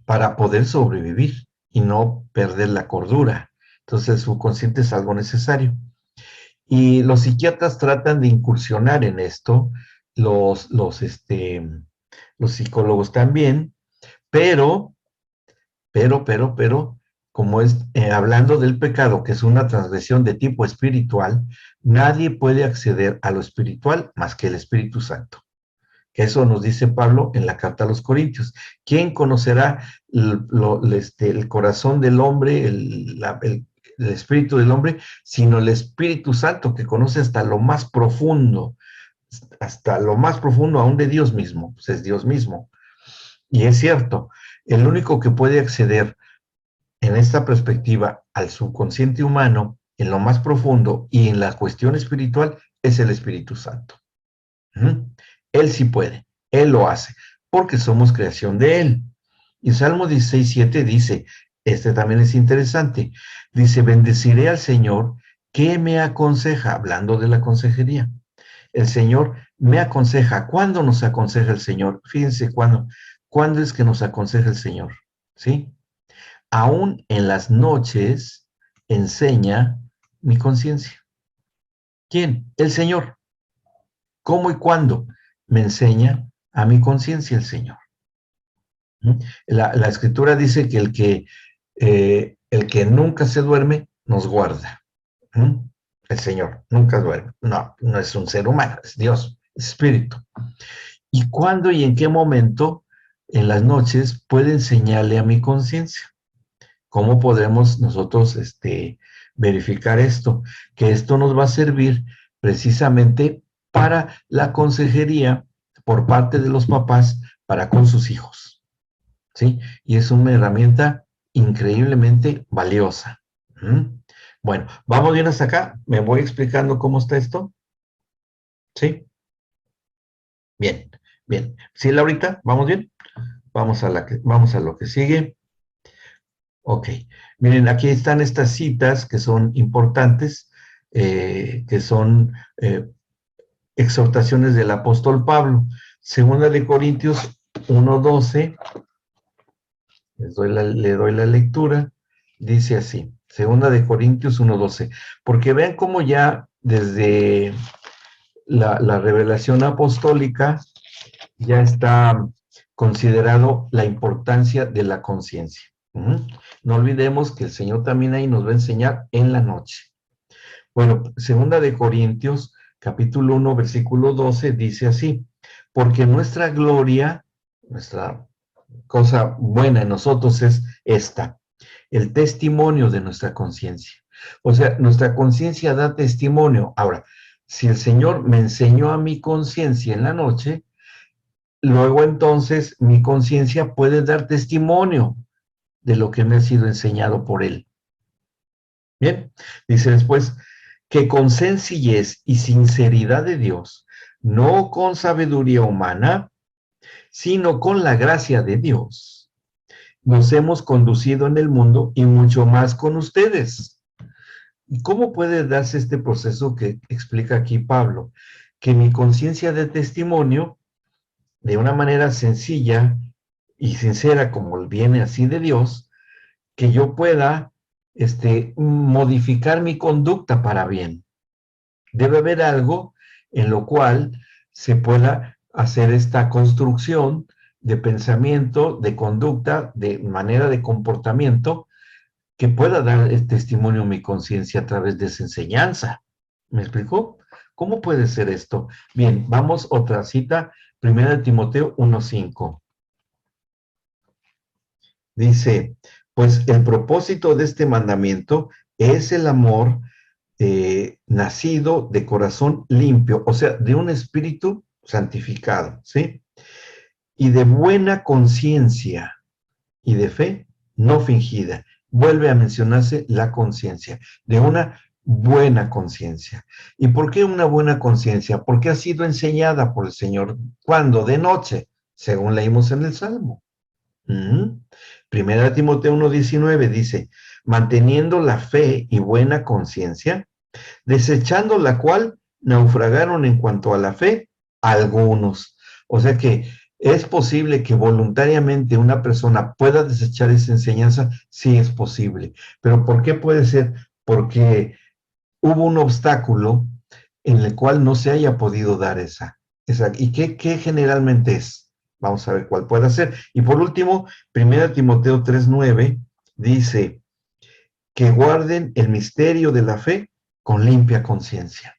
para poder sobrevivir y no perder la cordura. Entonces el subconsciente es algo necesario. Y los psiquiatras tratan de incursionar en esto, los psicólogos también, pero, como es hablando del pecado, que es una transgresión de tipo espiritual, nadie puede acceder a lo espiritual más que el Espíritu Santo. Que eso nos dice Pablo en la carta a los Corintios. ¿Quién conocerá el corazón del hombre, el espíritu del hombre, sino el Espíritu Santo, que conoce hasta lo más profundo aún de Dios mismo? Pues es Dios mismo. Y es cierto, el único que puede acceder en esta perspectiva al subconsciente humano, en lo más profundo y en la cuestión espiritual, es el Espíritu Santo. Él sí puede, Él lo hace, porque somos creación de Él. Y Salmo 16:7 dice, Este también es interesante. Dice, bendeciré al Señor que me aconseja, hablando de la consejería. El Señor me aconseja. ¿Cuándo nos aconseja el Señor? Fíjense cuándo es que nos aconseja el Señor, ¿sí? Aún en las noches enseña mi conciencia. ¿Quién? El Señor. ¿Cómo y cuándo? Me enseña a mi conciencia el Señor. La Escritura dice que el que nunca se duerme nos guarda. El Señor nunca duerme. No, no es un ser humano, es Dios, es Espíritu. ¿Y cuándo y en qué momento en las noches puede enseñarle a mi conciencia? ¿Cómo podemos nosotros verificar esto? Que esto nos va a servir precisamente para la consejería por parte de los papás para con sus hijos, ¿sí? Y es una herramienta increíblemente valiosa. Bueno, ¿vamos bien hasta acá? ¿Me voy explicando cómo está esto? ¿Sí? Bien, bien. ¿Sí, Laurita? ¿Vamos bien? Vamos a lo que sigue. Ok. Miren, aquí están estas citas que son importantes, que son exhortaciones del apóstol Pablo. Segunda de Corintios 1:12, le doy la lectura, dice así, Segunda de Corintios 1:12, porque vean cómo ya desde la revelación apostólica ya está considerado la importancia de la conciencia. No olvidemos que el Señor también ahí nos va a enseñar en la noche. Bueno, Segunda de Corintios, capítulo 1, versículo 12, dice así, porque nuestra gloria, nuestra cosa buena en nosotros es esta, el testimonio de nuestra conciencia. O sea, nuestra conciencia da testimonio. Ahora, si el Señor me enseñó a mi conciencia en la noche, luego entonces mi conciencia puede dar testimonio de lo que me ha sido enseñado por Él. Bien, dice después, que con sencillez y sinceridad de Dios, no con sabiduría humana, sino con la gracia de Dios, nos hemos conducido en el mundo y mucho más con ustedes. ¿Y cómo puede darse este proceso que explica aquí Pablo? Que mi conciencia de testimonio, de una manera sencilla y sincera, como viene así de Dios, que yo pueda modificar mi conducta para bien. Debe haber algo en lo cual se pueda hacer esta construcción de pensamiento, de conducta, de manera de comportamiento, que pueda dar el testimonio a mi conciencia a través de esa enseñanza. ¿Me explicó? ¿Cómo puede ser esto? Bien, vamos otra cita, 1 Timoteo 1:5. Dice, pues el propósito de este mandamiento es el amor nacido de corazón limpio, o sea, de un espíritu santificado, ¿sí? Y de buena conciencia y de fe no fingida. Vuelve a mencionarse la conciencia, de una buena conciencia. ¿Y por qué una buena conciencia? Porque ha sido enseñada por el Señor. ¿Cuándo? De noche, según leímos en el Salmo. Primera Timoteo 1:19 dice, manteniendo la fe y buena conciencia, desechando la cual naufragaron en cuanto a la fe algunos. O sea que es posible que voluntariamente una persona pueda desechar esa enseñanza, sí es posible. Pero ¿por qué puede ser? Porque hubo un obstáculo en el cual no se haya podido dar esa. ¿Y qué generalmente es? Vamos a ver cuál puede ser. Y por último, 1 Timoteo 3:9 dice que guarden el misterio de la fe con limpia conciencia.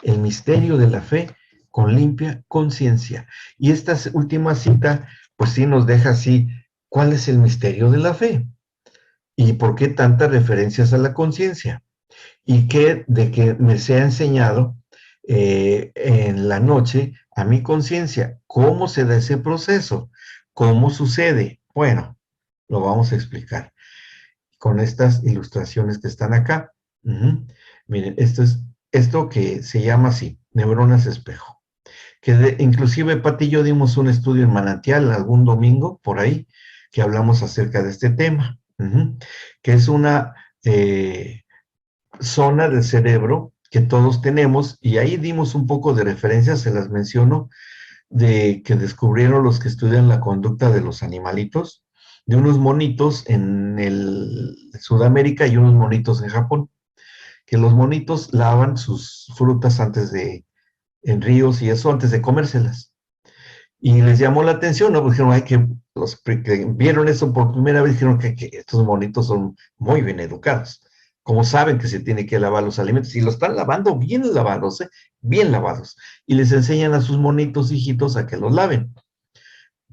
El misterio de la fe con limpia conciencia. Y esta última cita, pues sí nos deja así, ¿cuál es el misterio de la fe? ¿Y por qué tantas referencias a la conciencia? Y de que me sea enseñado en la noche a mi conciencia. ¿Cómo se da ese proceso? ¿Cómo sucede? Bueno, lo vamos a explicar con estas ilustraciones que están acá. Miren, esto que se llama así, neuronas espejo. Que inclusive Pati y yo dimos un estudio en Manantial algún domingo por ahí, que hablamos acerca de este tema. que es una zona del cerebro que todos tenemos, y ahí dimos un poco de referencias, se las menciono, de que descubrieron los que estudian la conducta de los animalitos, de unos monitos en Sudamérica y unos monitos en Japón, que los monitos lavan sus frutas en ríos y eso, antes de comérselas. Y les llamó la atención, ¿no? Pues dijeron, ay, que los que vieron eso por primera vez dijeron que estos monitos son muy bien educados. Como saben que se tiene que lavar los alimentos, y lo están lavando bien lavados, ¿eh? Bien lavados. Y les enseñan a sus monitos hijitos a que los laven.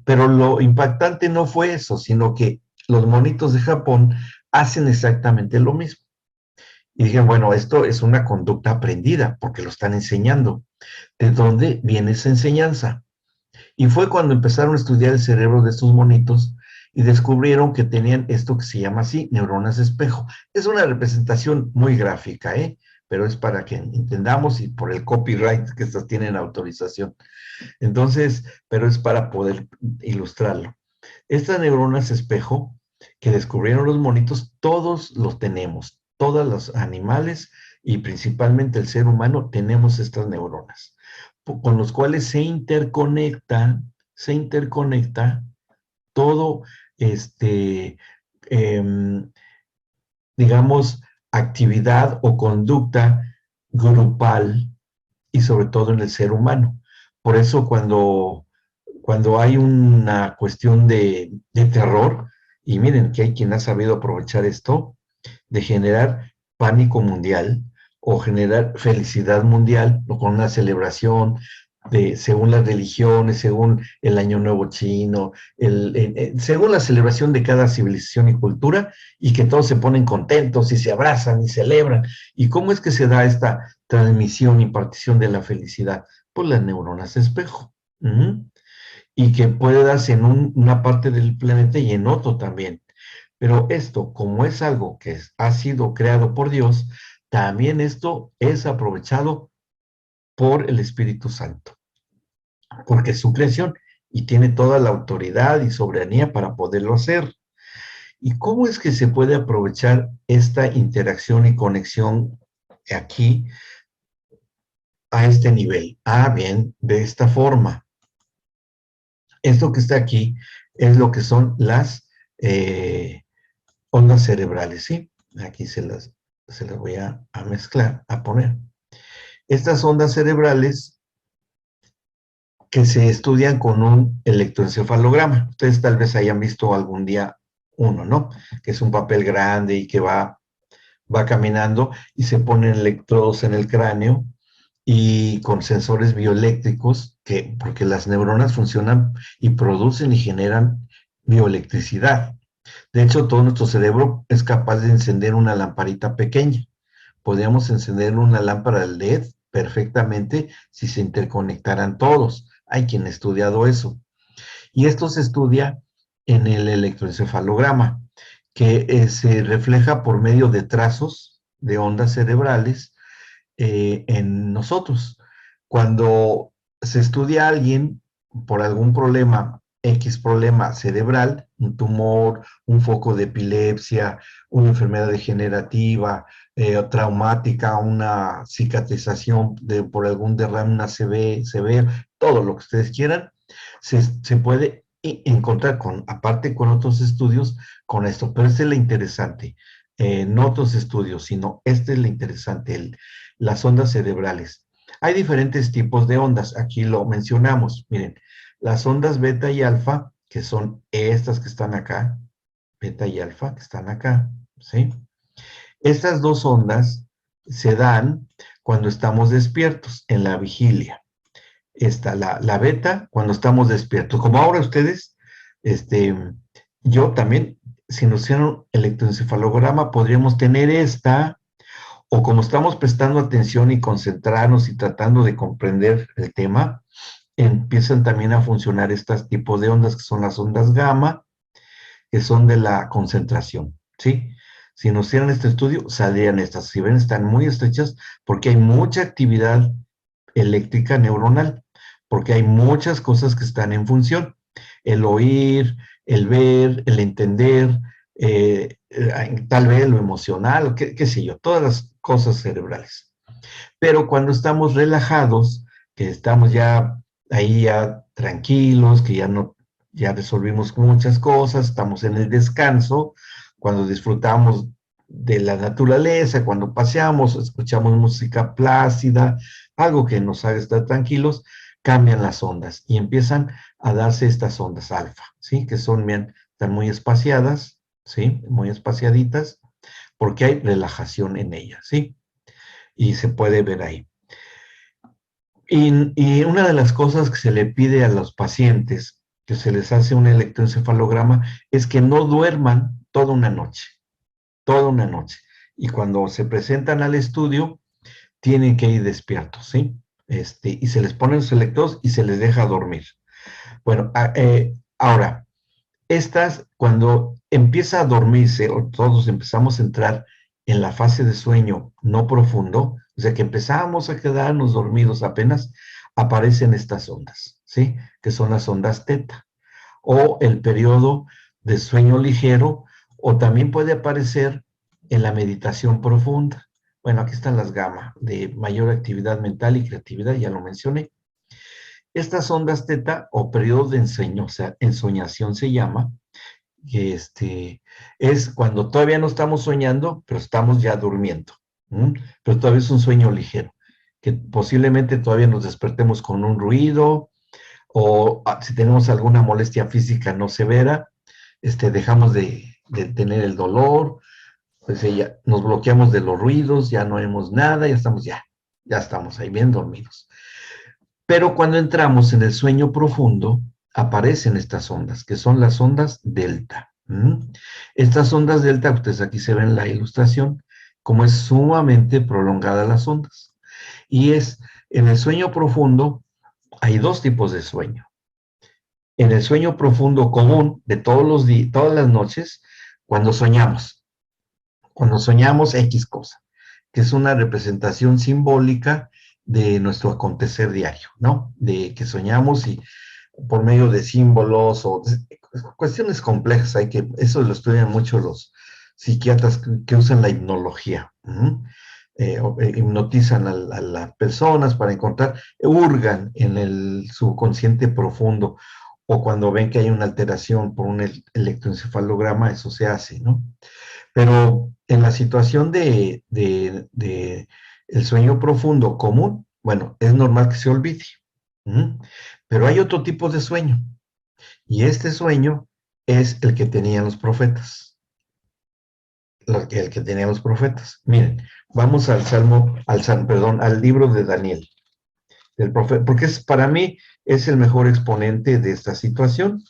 Pero lo impactante no fue eso, sino que los monitos de Japón hacen exactamente lo mismo. Y dije, bueno, esto es una conducta aprendida, porque lo están enseñando. ¿De dónde viene esa enseñanza? Y fue cuando empezaron a estudiar el cerebro de estos monitos y descubrieron que tenían esto que se llama así, neuronas espejo. Es una representación muy gráfica, pero es para que entendamos, y por el copyright que estas tienen autorización. Entonces, pero es para poder ilustrarlo. Estas neuronas espejo que descubrieron los monitos, todos los tenemos, todos los animales y principalmente el ser humano tenemos estas neuronas, con los cuales se interconecta todo, digamos, actividad o conducta grupal, y sobre todo en el ser humano. Por eso cuando hay una cuestión de terror, y miren que hay quien ha sabido aprovechar esto, de generar pánico mundial o generar felicidad mundial, o con una celebración según las religiones, según el Año Nuevo chino, según la celebración de cada civilización y cultura, y que todos se ponen contentos y se abrazan y celebran. ¿Y cómo es que se da esta transmisión y partición de la felicidad? Por las neuronas espejo. Y que puede darse en una parte del planeta y en otro también. Pero esto, como es algo que ha sido creado por Dios, también esto es aprovechado por el Espíritu Santo, porque es su creación y tiene toda la autoridad y soberanía para poderlo hacer. ¿Y cómo es que se puede aprovechar esta interacción y conexión aquí a este nivel? Ah, bien, de esta forma. Esto que está aquí es lo que son las ondas cerebrales, ¿sí? Aquí se las voy a mezclar, a poner. Estas ondas cerebrales que se estudian con un electroencefalograma. Ustedes tal vez hayan visto algún día uno, ¿no? Que es un papel grande y que va caminando y se ponen electrodos en el cráneo y con sensores bioeléctricos, porque las neuronas funcionan y producen y generan bioelectricidad. De hecho, todo nuestro cerebro es capaz de encender una lamparita pequeña. Podríamos encender una lámpara LED perfectamente si se interconectaran todos. Hay quien ha estudiado eso. Y esto se estudia en el electroencefalograma, que se refleja por medio de trazos de ondas cerebrales en nosotros. Cuando se estudia a alguien por algún problema, X problema cerebral, un tumor, un foco de epilepsia, una enfermedad degenerativa, traumática, una cicatrización por algún derrame, una severa, todo lo que ustedes quieran, se puede encontrar aparte con otros estudios, con esto. Pero este es lo interesante, no otros estudios, sino este es lo interesante, las ondas cerebrales. Hay diferentes tipos de ondas, aquí lo mencionamos. Miren, las ondas beta y alfa, que son estas que están acá, beta y alfa, que están acá, ¿sí? Estas dos ondas se dan cuando estamos despiertos, en la vigilia. La beta, cuando estamos despiertos. Como ahora ustedes, yo también, si nos hicieran electroencefalograma, podríamos tener esta, o como estamos prestando atención y concentrarnos y tratando de comprender el tema, empiezan también a funcionar estos tipos de ondas, que son las ondas gamma, que son de la concentración, ¿sí? Si nos hicieran este estudio, saldrían estas. Si ven, están muy estrechas porque hay mucha actividad eléctrica neuronal, porque hay muchas cosas que están en función. El oír, el ver, el entender, tal vez lo emocional, qué sé yo, todas las cosas cerebrales. Pero cuando estamos relajados, que estamos ya ahí ya tranquilos, que ya no, ya resolvimos muchas cosas, estamos en el descanso, cuando disfrutamos de la naturaleza, cuando paseamos, escuchamos música plácida, algo que nos haga estar tranquilos, cambian las ondas y empiezan a darse estas ondas alfa, ¿sí? Que son, bien, están muy espaciadas, ¿sí? Muy espaciaditas, porque hay relajación en ellas, ¿sí? Y se puede ver ahí. Y una de las cosas que se le pide a los pacientes, que se les hace un electroencefalograma, es que no duerman toda una noche. Y cuando se presentan al estudio, tienen que ir despiertos, ¿sí? Y se les ponen los electrodos y se les deja dormir. Bueno, ahora, cuando empieza a dormirse, o todos empezamos a entrar en la fase de sueño no profundo, o sea que empezamos a quedarnos dormidos apenas, aparecen estas ondas, ¿sí? Que son las ondas teta, o el periodo de sueño ligero, o también puede aparecer en la meditación profunda. Bueno, aquí están las gamma, de mayor actividad mental y creatividad, ya lo mencioné. Estas ondas teta, o periodo de ensueño, o sea, ensoñación se llama, que es cuando todavía no estamos soñando, pero estamos ya durmiendo. Pero todavía es un sueño ligero, que posiblemente todavía nos despertemos con un ruido, o si tenemos alguna molestia física no severa, dejamos de tener el dolor, pues ya nos bloqueamos de los ruidos, ya no vemos nada, ya estamos ahí bien dormidos. Pero cuando entramos en el sueño profundo, aparecen estas ondas, que son las ondas delta. Estas ondas delta, ustedes aquí se ven la ilustración, como es sumamente prolongada las ondas. Y en el sueño profundo, hay dos tipos de sueño. En el sueño profundo común de todas las noches, cuando soñamos X cosa, que es una representación simbólica de nuestro acontecer diario, ¿no? De que soñamos y por medio de símbolos o cuestiones complejas, eso lo estudian mucho los psiquiatras que usan la hipnología. Hipnotizan a las personas para hurgan en el subconsciente profundo, o cuando ven que hay una alteración por un electroencefalograma, eso se hace, ¿no? Pero en la situación de el sueño profundo común, bueno, es normal que se olvide. Pero hay otro tipo de sueño, y este sueño es el que tenían los profetas. El que tenían los profetas. Miren, vamos al libro de Daniel, del profeta, porque para mí es el mejor exponente de esta situación.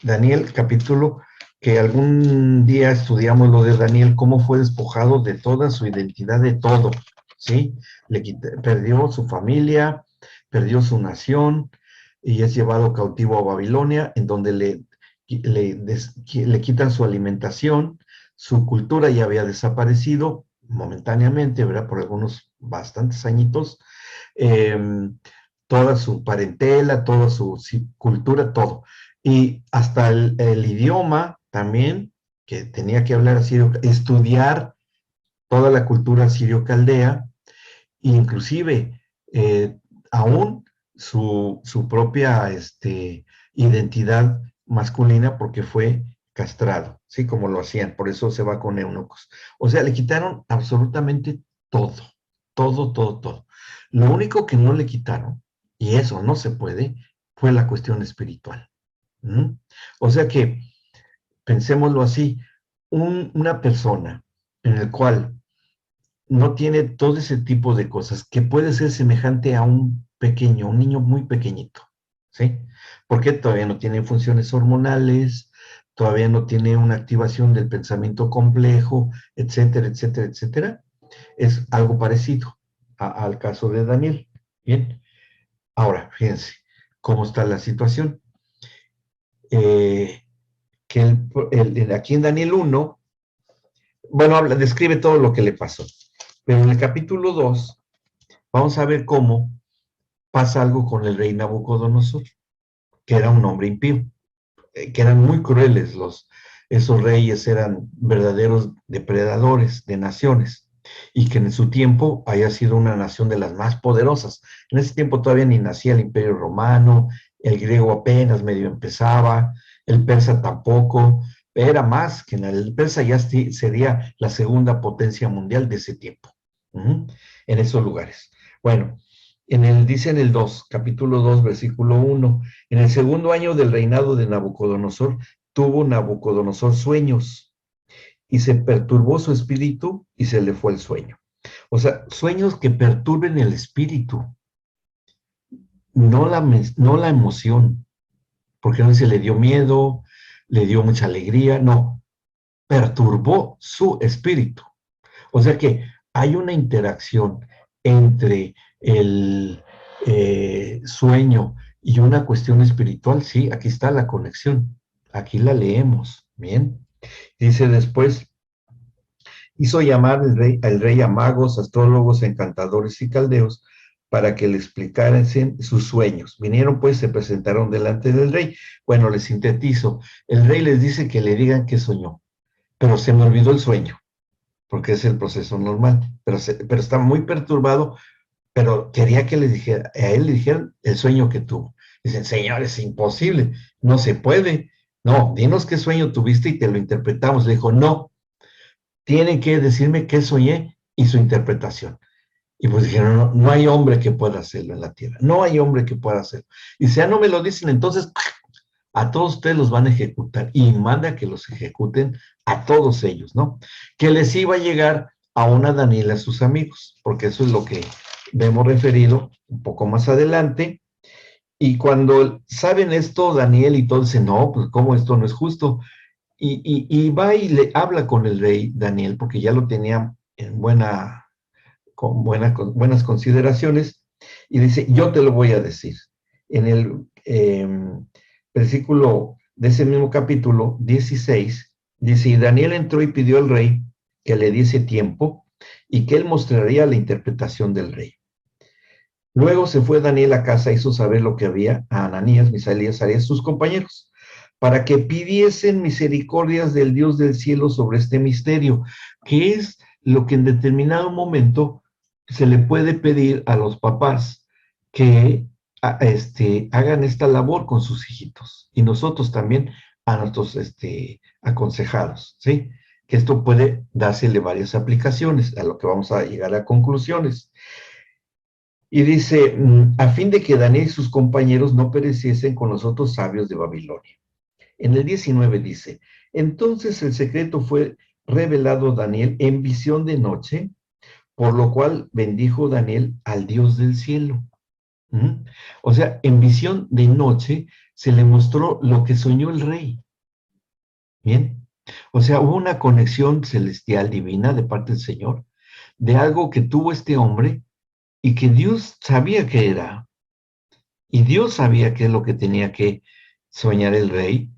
Daniel, capítulo, que algún día estudiamos lo de Daniel, cómo fue despojado de toda su identidad, de todo, ¿sí? Perdió su familia, perdió su nación, y es llevado cautivo a Babilonia, en donde le quitan su alimentación, su cultura ya había desaparecido momentáneamente, ¿verdad? Por algunos bastantes añitos, toda su parentela, toda su cultura, todo. Y hasta el idioma también, que tenía que hablar sirio, estudiar toda la cultura sirio-caldea, inclusive aún su propia identidad masculina, porque fue castrado, ¿sí? Como lo hacían, por eso se va con eunucos. O sea, le quitaron absolutamente todo, todo, todo, todo. Lo único que no le quitaron, y eso no se puede, fue la cuestión espiritual. O sea que, pensémoslo así, una persona en el cual no tiene todo ese tipo de cosas, que puede ser semejante a un niño muy pequeñito, ¿sí? Porque todavía no tiene funciones hormonales, todavía no tiene una activación del pensamiento complejo, etcétera, etcétera, etcétera. Es algo parecido al caso de Daniel. Bien, ahora, fíjense cómo está la situación. Que aquí en Daniel 1, bueno, describe todo lo que le pasó. Pero en el capítulo 2, vamos a ver cómo pasa algo con el rey Nabucodonosor, que era un hombre impío. que eran muy crueles, esos reyes eran verdaderos depredadores de naciones, y que en su tiempo haya sido una nación de las más poderosas. En ese tiempo todavía ni nacía el Imperio Romano, el griego apenas medio empezaba, el persa tampoco, era más que el persa ya sería la segunda potencia mundial de ese tiempo, en esos lugares. Bueno, dice en el 2, capítulo 2, versículo 1, en el segundo año del reinado de Nabucodonosor, tuvo Nabucodonosor sueños y se perturbó su espíritu y se le fue el sueño. O sea, sueños que perturben el espíritu, no la emoción, porque no se le dio miedo, le dio mucha alegría, no, perturbó su espíritu. O sea que hay una interacción entre el sueño y una cuestión espiritual. Sí, aquí está la conexión, aquí la leemos, bien. Dice después, hizo llamar al rey a magos, astrólogos, encantadores y caldeos para que le explicaran sus sueños. Vinieron pues, se presentaron delante del rey. Bueno, les sintetizo. El rey les dice que le digan qué soñó, pero se me olvidó el sueño, porque es el proceso normal. Pero está muy perturbado, pero quería que a él le dijeran el sueño que tuvo. Dicen, señor, es imposible, no se puede. No, dinos qué sueño tuviste y te lo interpretamos. Le dijo, no, tienen que decirme qué soñé y su interpretación. Y pues dijeron, no, no hay hombre que pueda hacerlo en la tierra, no hay hombre que pueda hacerlo. Y si ya no me lo dicen, entonces a todos ustedes los van a ejecutar, y manda que los ejecuten a todos ellos, ¿no? Que les iba a llegar a una Daniel a sus amigos, porque eso es lo que vemos referido un poco más adelante. Y cuando saben esto, Daniel y todos dicen, no, pues cómo esto no es justo. Y va y le habla con el rey Daniel, porque ya lo tenía en con buenas consideraciones, y dice, yo te lo voy a decir. En el versículo de ese mismo capítulo 16, dice, y Daniel entró y pidió al rey que le diese tiempo y que él mostraría la interpretación del rey. Luego se fue Daniel a casa, hizo saber lo que había a Ananías, Misael y Azarías, sus compañeros, para que pidiesen misericordias del Dios del cielo sobre este misterio, que es lo que en determinado momento se le puede pedir a los papás, que hagan esta labor con sus hijitos, y nosotros también a nuestros aconsejados, ¿sí? Que esto puede dársele varias aplicaciones, a lo que vamos a llegar a conclusiones. Y dice, a fin de que Daniel y sus compañeros no pereciesen con los otros sabios de Babilonia. En el 19 dice, entonces el secreto fue revelado a Daniel en visión de noche, por lo cual bendijo Daniel al Dios del cielo. O sea, en visión de noche se le mostró lo que soñó el rey. Bien. O sea, hubo una conexión celestial divina de parte del Señor, de algo que tuvo este hombre y que Dios sabía que era. Y Dios sabía qué es lo que tenía que soñar el rey.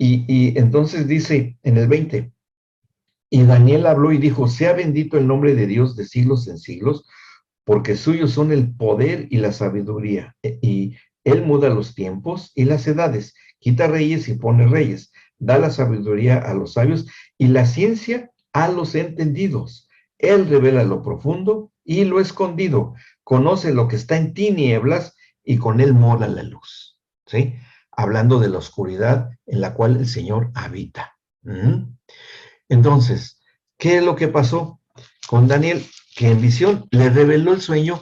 Y entonces dice en el 20, y Daniel habló y dijo, sea bendito el nombre de Dios de siglos en siglos, porque suyos son el poder y la sabiduría. Y él muda los tiempos y las edades, quita reyes y pone reyes, da la sabiduría a los sabios y la ciencia a los entendidos. Él revela lo profundo y lo escondido, conoce lo que está en tinieblas y con él mora la luz. ¿Sí? Hablando de la oscuridad en la cual el Señor habita. Entonces, ¿qué es lo que pasó con Daniel? Que en visión le reveló el sueño,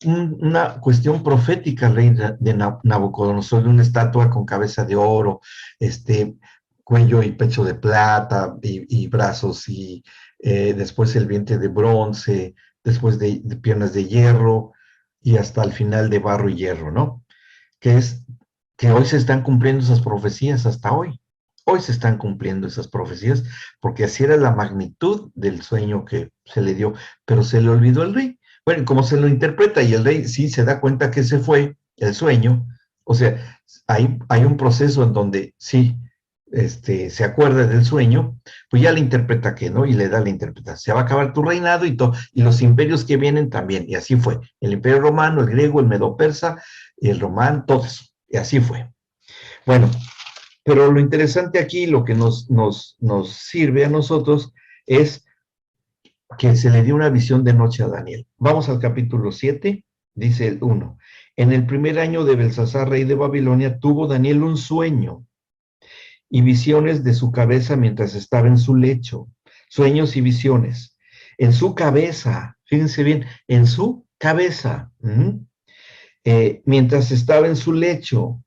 una cuestión profética al rey de Nabucodonosor, de una estatua con cabeza de oro, cuello y pecho de plata, y brazos, y después el vientre de bronce, después de piernas de hierro, y hasta el final de barro y hierro, ¿no? Que es que hoy se están cumpliendo esas profecías, hasta hoy. Hoy se están cumpliendo esas profecías, porque así era la magnitud del sueño que se le dio, pero se le olvidó al rey. Bueno, como se lo interpreta, y el rey sí se da cuenta que se fue el sueño, o sea, hay un proceso en donde sí se acuerda del sueño, pues ya le interpreta que, ¿no? Y le da la interpretación. Se va a acabar tu reinado y los imperios que vienen también, y así fue. El imperio romano, el griego, el medo-persa, el román, todo eso, y así fue. Bueno, Pero lo interesante aquí, lo que nos sirve a nosotros es que se le dio una visión de noche a Daniel. Vamos al capítulo 7, dice el 1. En el primer año de Belsasar, rey de Babilonia, tuvo Daniel un sueño y visiones de su cabeza mientras estaba en su lecho. Sueños y visiones. En su cabeza, fíjense bien, en su cabeza, mientras estaba en su lecho.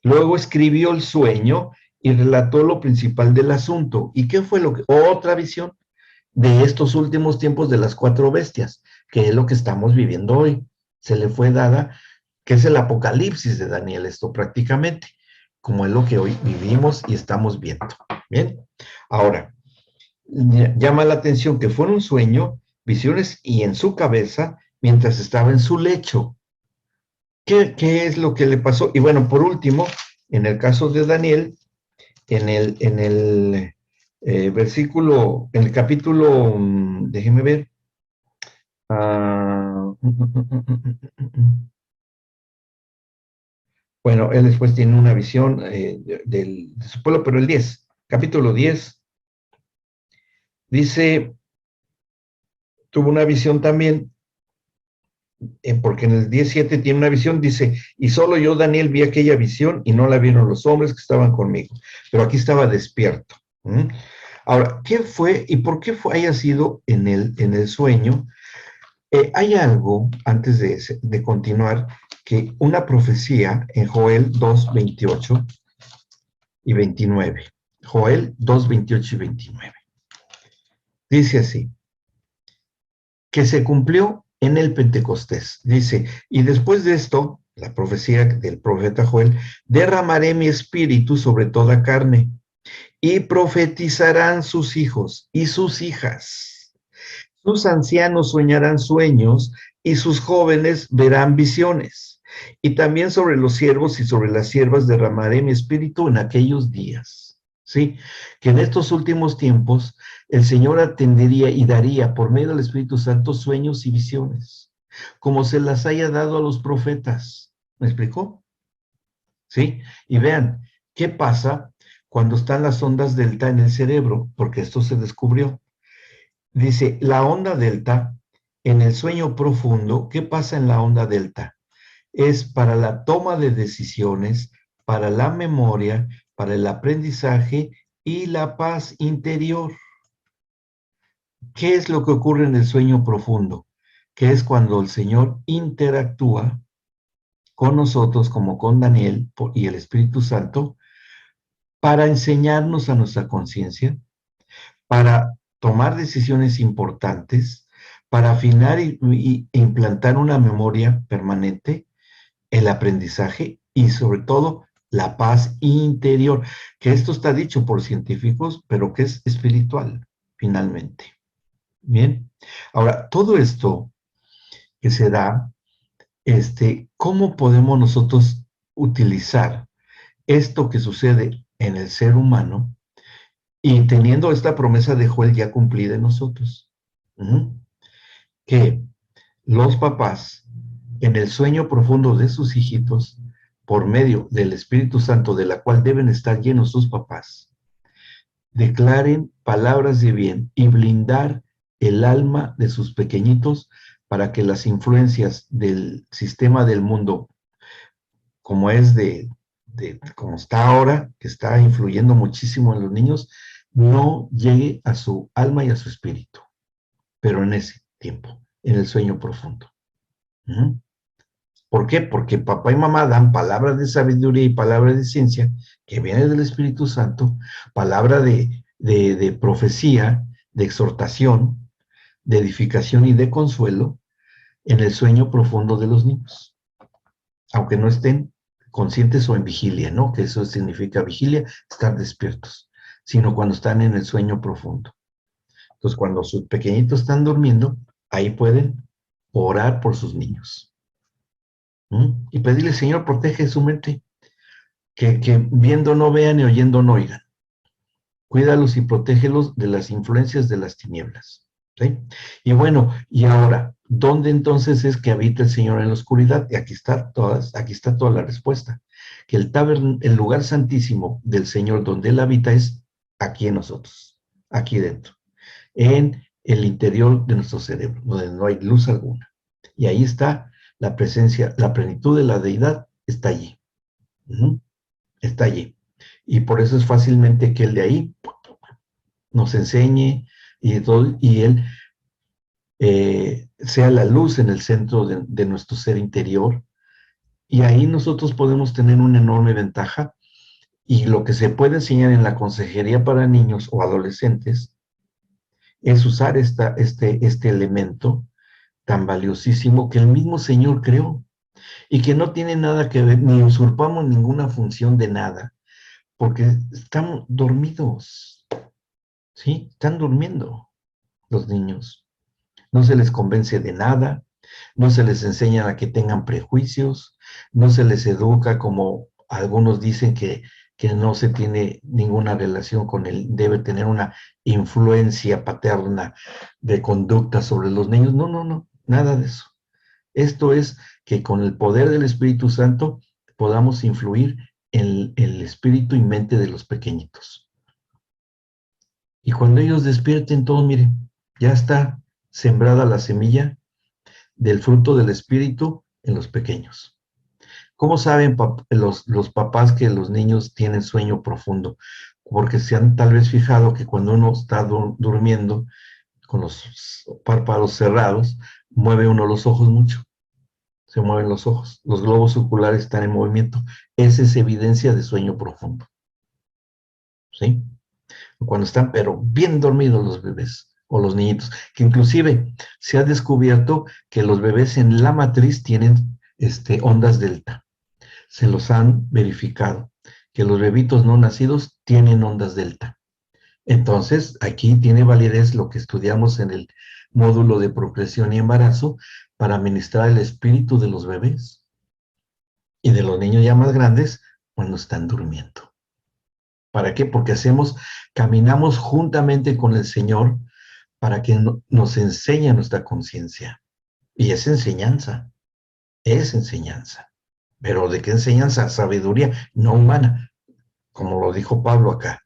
Luego escribió el sueño y relató lo principal del asunto. ¿Y qué fue lo que? Otra visión de estos últimos tiempos de las 4 bestias, que es lo que estamos viviendo hoy. Se le fue dada, que es el apocalipsis de Daniel, esto prácticamente, como es lo que hoy vivimos y estamos viendo. Bien, ahora, llama la atención que fue un sueño, visiones y en su cabeza, mientras estaba en su lecho. ¿Qué es lo que le pasó? Y bueno, por último, en el caso de Daniel, en el versículo, en el capítulo, déjenme ver. Bueno, él después tiene una visión de su pueblo, pero el 10, capítulo 10, dice, tuvo una visión también, porque en el 17 tiene una visión, dice, y solo yo, Daniel, vi aquella visión y no la vieron los hombres que estaban conmigo, pero aquí estaba despierto. Ahora, ¿qué fue y por qué haya sido en el sueño? Hay algo, antes de continuar, que una profecía en Joel 2, 28 y 29. Joel 2, 28 y 29. Dice así, que se cumplió en el Pentecostés. Dice, y después de esto, la profecía del profeta Joel, derramaré mi espíritu sobre toda carne, y profetizarán sus hijos y sus hijas. Sus ancianos soñarán sueños y sus jóvenes verán visiones. Y también sobre los siervos y sobre las siervas derramaré mi espíritu en aquellos días. ¿Sí? Que en estos últimos tiempos el Señor atendería y daría por medio del Espíritu Santo sueños y visiones, como se las haya dado a los profetas. ¿Me explicó? ¿Sí? Y vean, ¿qué pasa cuando están las ondas delta en el cerebro? Porque esto se descubrió. Dice, la onda delta, en el sueño profundo, ¿qué pasa en la onda delta? Es para la toma de decisiones, para la memoria, para el aprendizaje y la paz interior. ¿Qué es lo que ocurre en el sueño profundo? Que es cuando el Señor interactúa con nosotros, como con Daniel y el Espíritu Santo, para enseñarnos a nuestra conciencia, para tomar decisiones importantes, para afinar e implantar una memoria permanente, el aprendizaje y sobre todo la paz interior, que esto está dicho por científicos, pero que es espiritual, finalmente. Bien, ahora, todo esto que se da, ¿cómo podemos nosotros utilizar esto que sucede en el ser humano y teniendo esta promesa de Joel ya cumplida en nosotros? Que los papás, en el sueño profundo de sus hijitos, por medio del Espíritu Santo, de la cual deben estar llenos sus papás, declaren palabras de bien y blindar el alma de sus pequeñitos para que las influencias del sistema del mundo, como es como está ahora, que está influyendo muchísimo en los niños, no llegue a su alma y a su espíritu, pero en ese tiempo, en el sueño profundo. ¿Por qué? Porque papá y mamá dan palabras de sabiduría y palabras de ciencia que vienen del Espíritu Santo, palabra de profecía, de exhortación, de edificación y de consuelo en el sueño profundo de los niños. Aunque no estén conscientes o en vigilia, ¿no? Que eso significa vigilia, estar despiertos, sino cuando están en el sueño profundo. Entonces, cuando sus pequeñitos están durmiendo, ahí pueden orar por sus niños. Y pedirle, Señor, protege su mente, que viendo no vean y oyendo no oigan. Cuídalos y protégelos de las influencias de las tinieblas. ¿Sí? Y bueno, y ahora, ¿dónde entonces es que habita el Señor en la oscuridad? Y aquí está toda la respuesta. que el lugar santísimo del Señor donde Él habita es aquí en nosotros, aquí dentro, en el interior de nuestro cerebro, donde no hay luz alguna. Y ahí está la presencia, la plenitud de la deidad está allí. Está allí. Y por eso es fácilmente que Él de ahí nos enseñe y todo, y Él sea la luz en el centro de nuestro ser interior. Y ahí nosotros podemos tener una enorme ventaja. Y lo que se puede enseñar en la consejería para niños o adolescentes es usar este elemento tan valiosísimo que el mismo Señor creó y que no tiene nada que ver, ni usurpamos ninguna función de nada, porque están dormidos, ¿sí? Están durmiendo los niños. No se les convence de nada, no se les enseña a que tengan prejuicios, no se les educa como algunos dicen que no se tiene ninguna relación con él, debe tener una influencia paterna de conducta sobre los niños. No, no, no, nada de eso. Esto es que con el poder del Espíritu Santo podamos influir en el espíritu y mente de los pequeñitos. Y cuando ellos despierten todo, miren, ya está sembrada la semilla del fruto del Espíritu en los pequeños. ¿Cómo saben los papás que los niños tienen sueño profundo? Porque se han tal vez fijado que cuando uno está durmiendo con los párpados cerrados, mueve uno los ojos mucho. Se mueven los ojos. Los globos oculares están en movimiento. Esa es evidencia de sueño profundo. ¿Sí? Cuando están, pero bien dormidos los bebés o los niñitos. Que inclusive se ha descubierto que los bebés en la matriz tienen ondas delta. Se los han verificado, que los bebitos no nacidos tienen ondas delta. Entonces, aquí tiene validez lo que estudiamos en el módulo de procreación y embarazo para ministrar el espíritu de los bebés y de los niños ya más grandes cuando están durmiendo. ¿Para qué? Porque caminamos juntamente con el Señor para que nos enseñe nuestra conciencia. Y es enseñanza. Pero ¿de qué enseñanza? Sabiduría no humana, como lo dijo Pablo acá.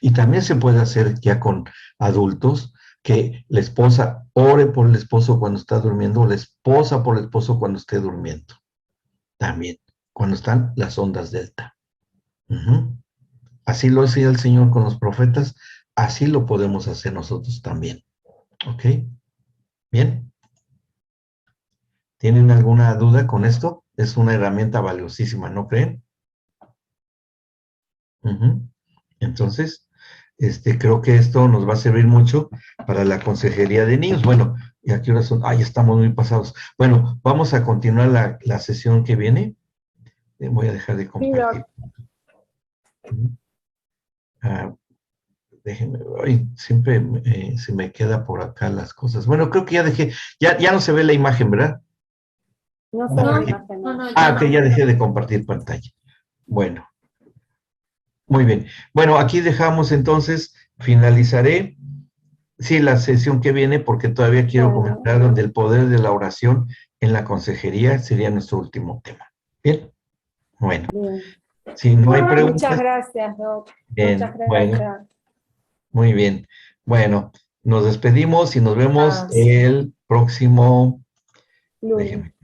Y también se puede hacer ya con adultos, que la esposa ore por el esposo cuando está durmiendo, o la esposa por el esposo cuando esté durmiendo. También, cuando están las ondas delta. Así lo hacía el Señor con los profetas, así lo podemos hacer nosotros también. ¿Ok? ¿Bien? ¿Tienen alguna duda con esto? Es una herramienta valiosísima, ¿no creen? Entonces, creo que esto nos va a servir mucho para la consejería de niños. Bueno, ¿y a qué horas son? Ya estamos muy pasados. Bueno, vamos a continuar la sesión que viene. Voy a dejar de compartir. Déjenme, siempre se me queda por acá las cosas. Bueno, creo que ya dejé, ya no se ve la imagen, ¿verdad? No se ve la imagen. Ok, ya dejé de compartir pantalla. Bueno. Muy bien. Bueno, aquí dejamos entonces, finalizaré, sí, la sesión que viene, porque todavía quiero comentar donde el poder de la oración en la consejería sería nuestro último tema. Bien, bueno. Bien. Si no hay preguntas. Muchas gracias, Doc. Bien, muchas gracias. Bueno, muy bien. Bueno, nos despedimos y nos vemos el próximo. Déjenme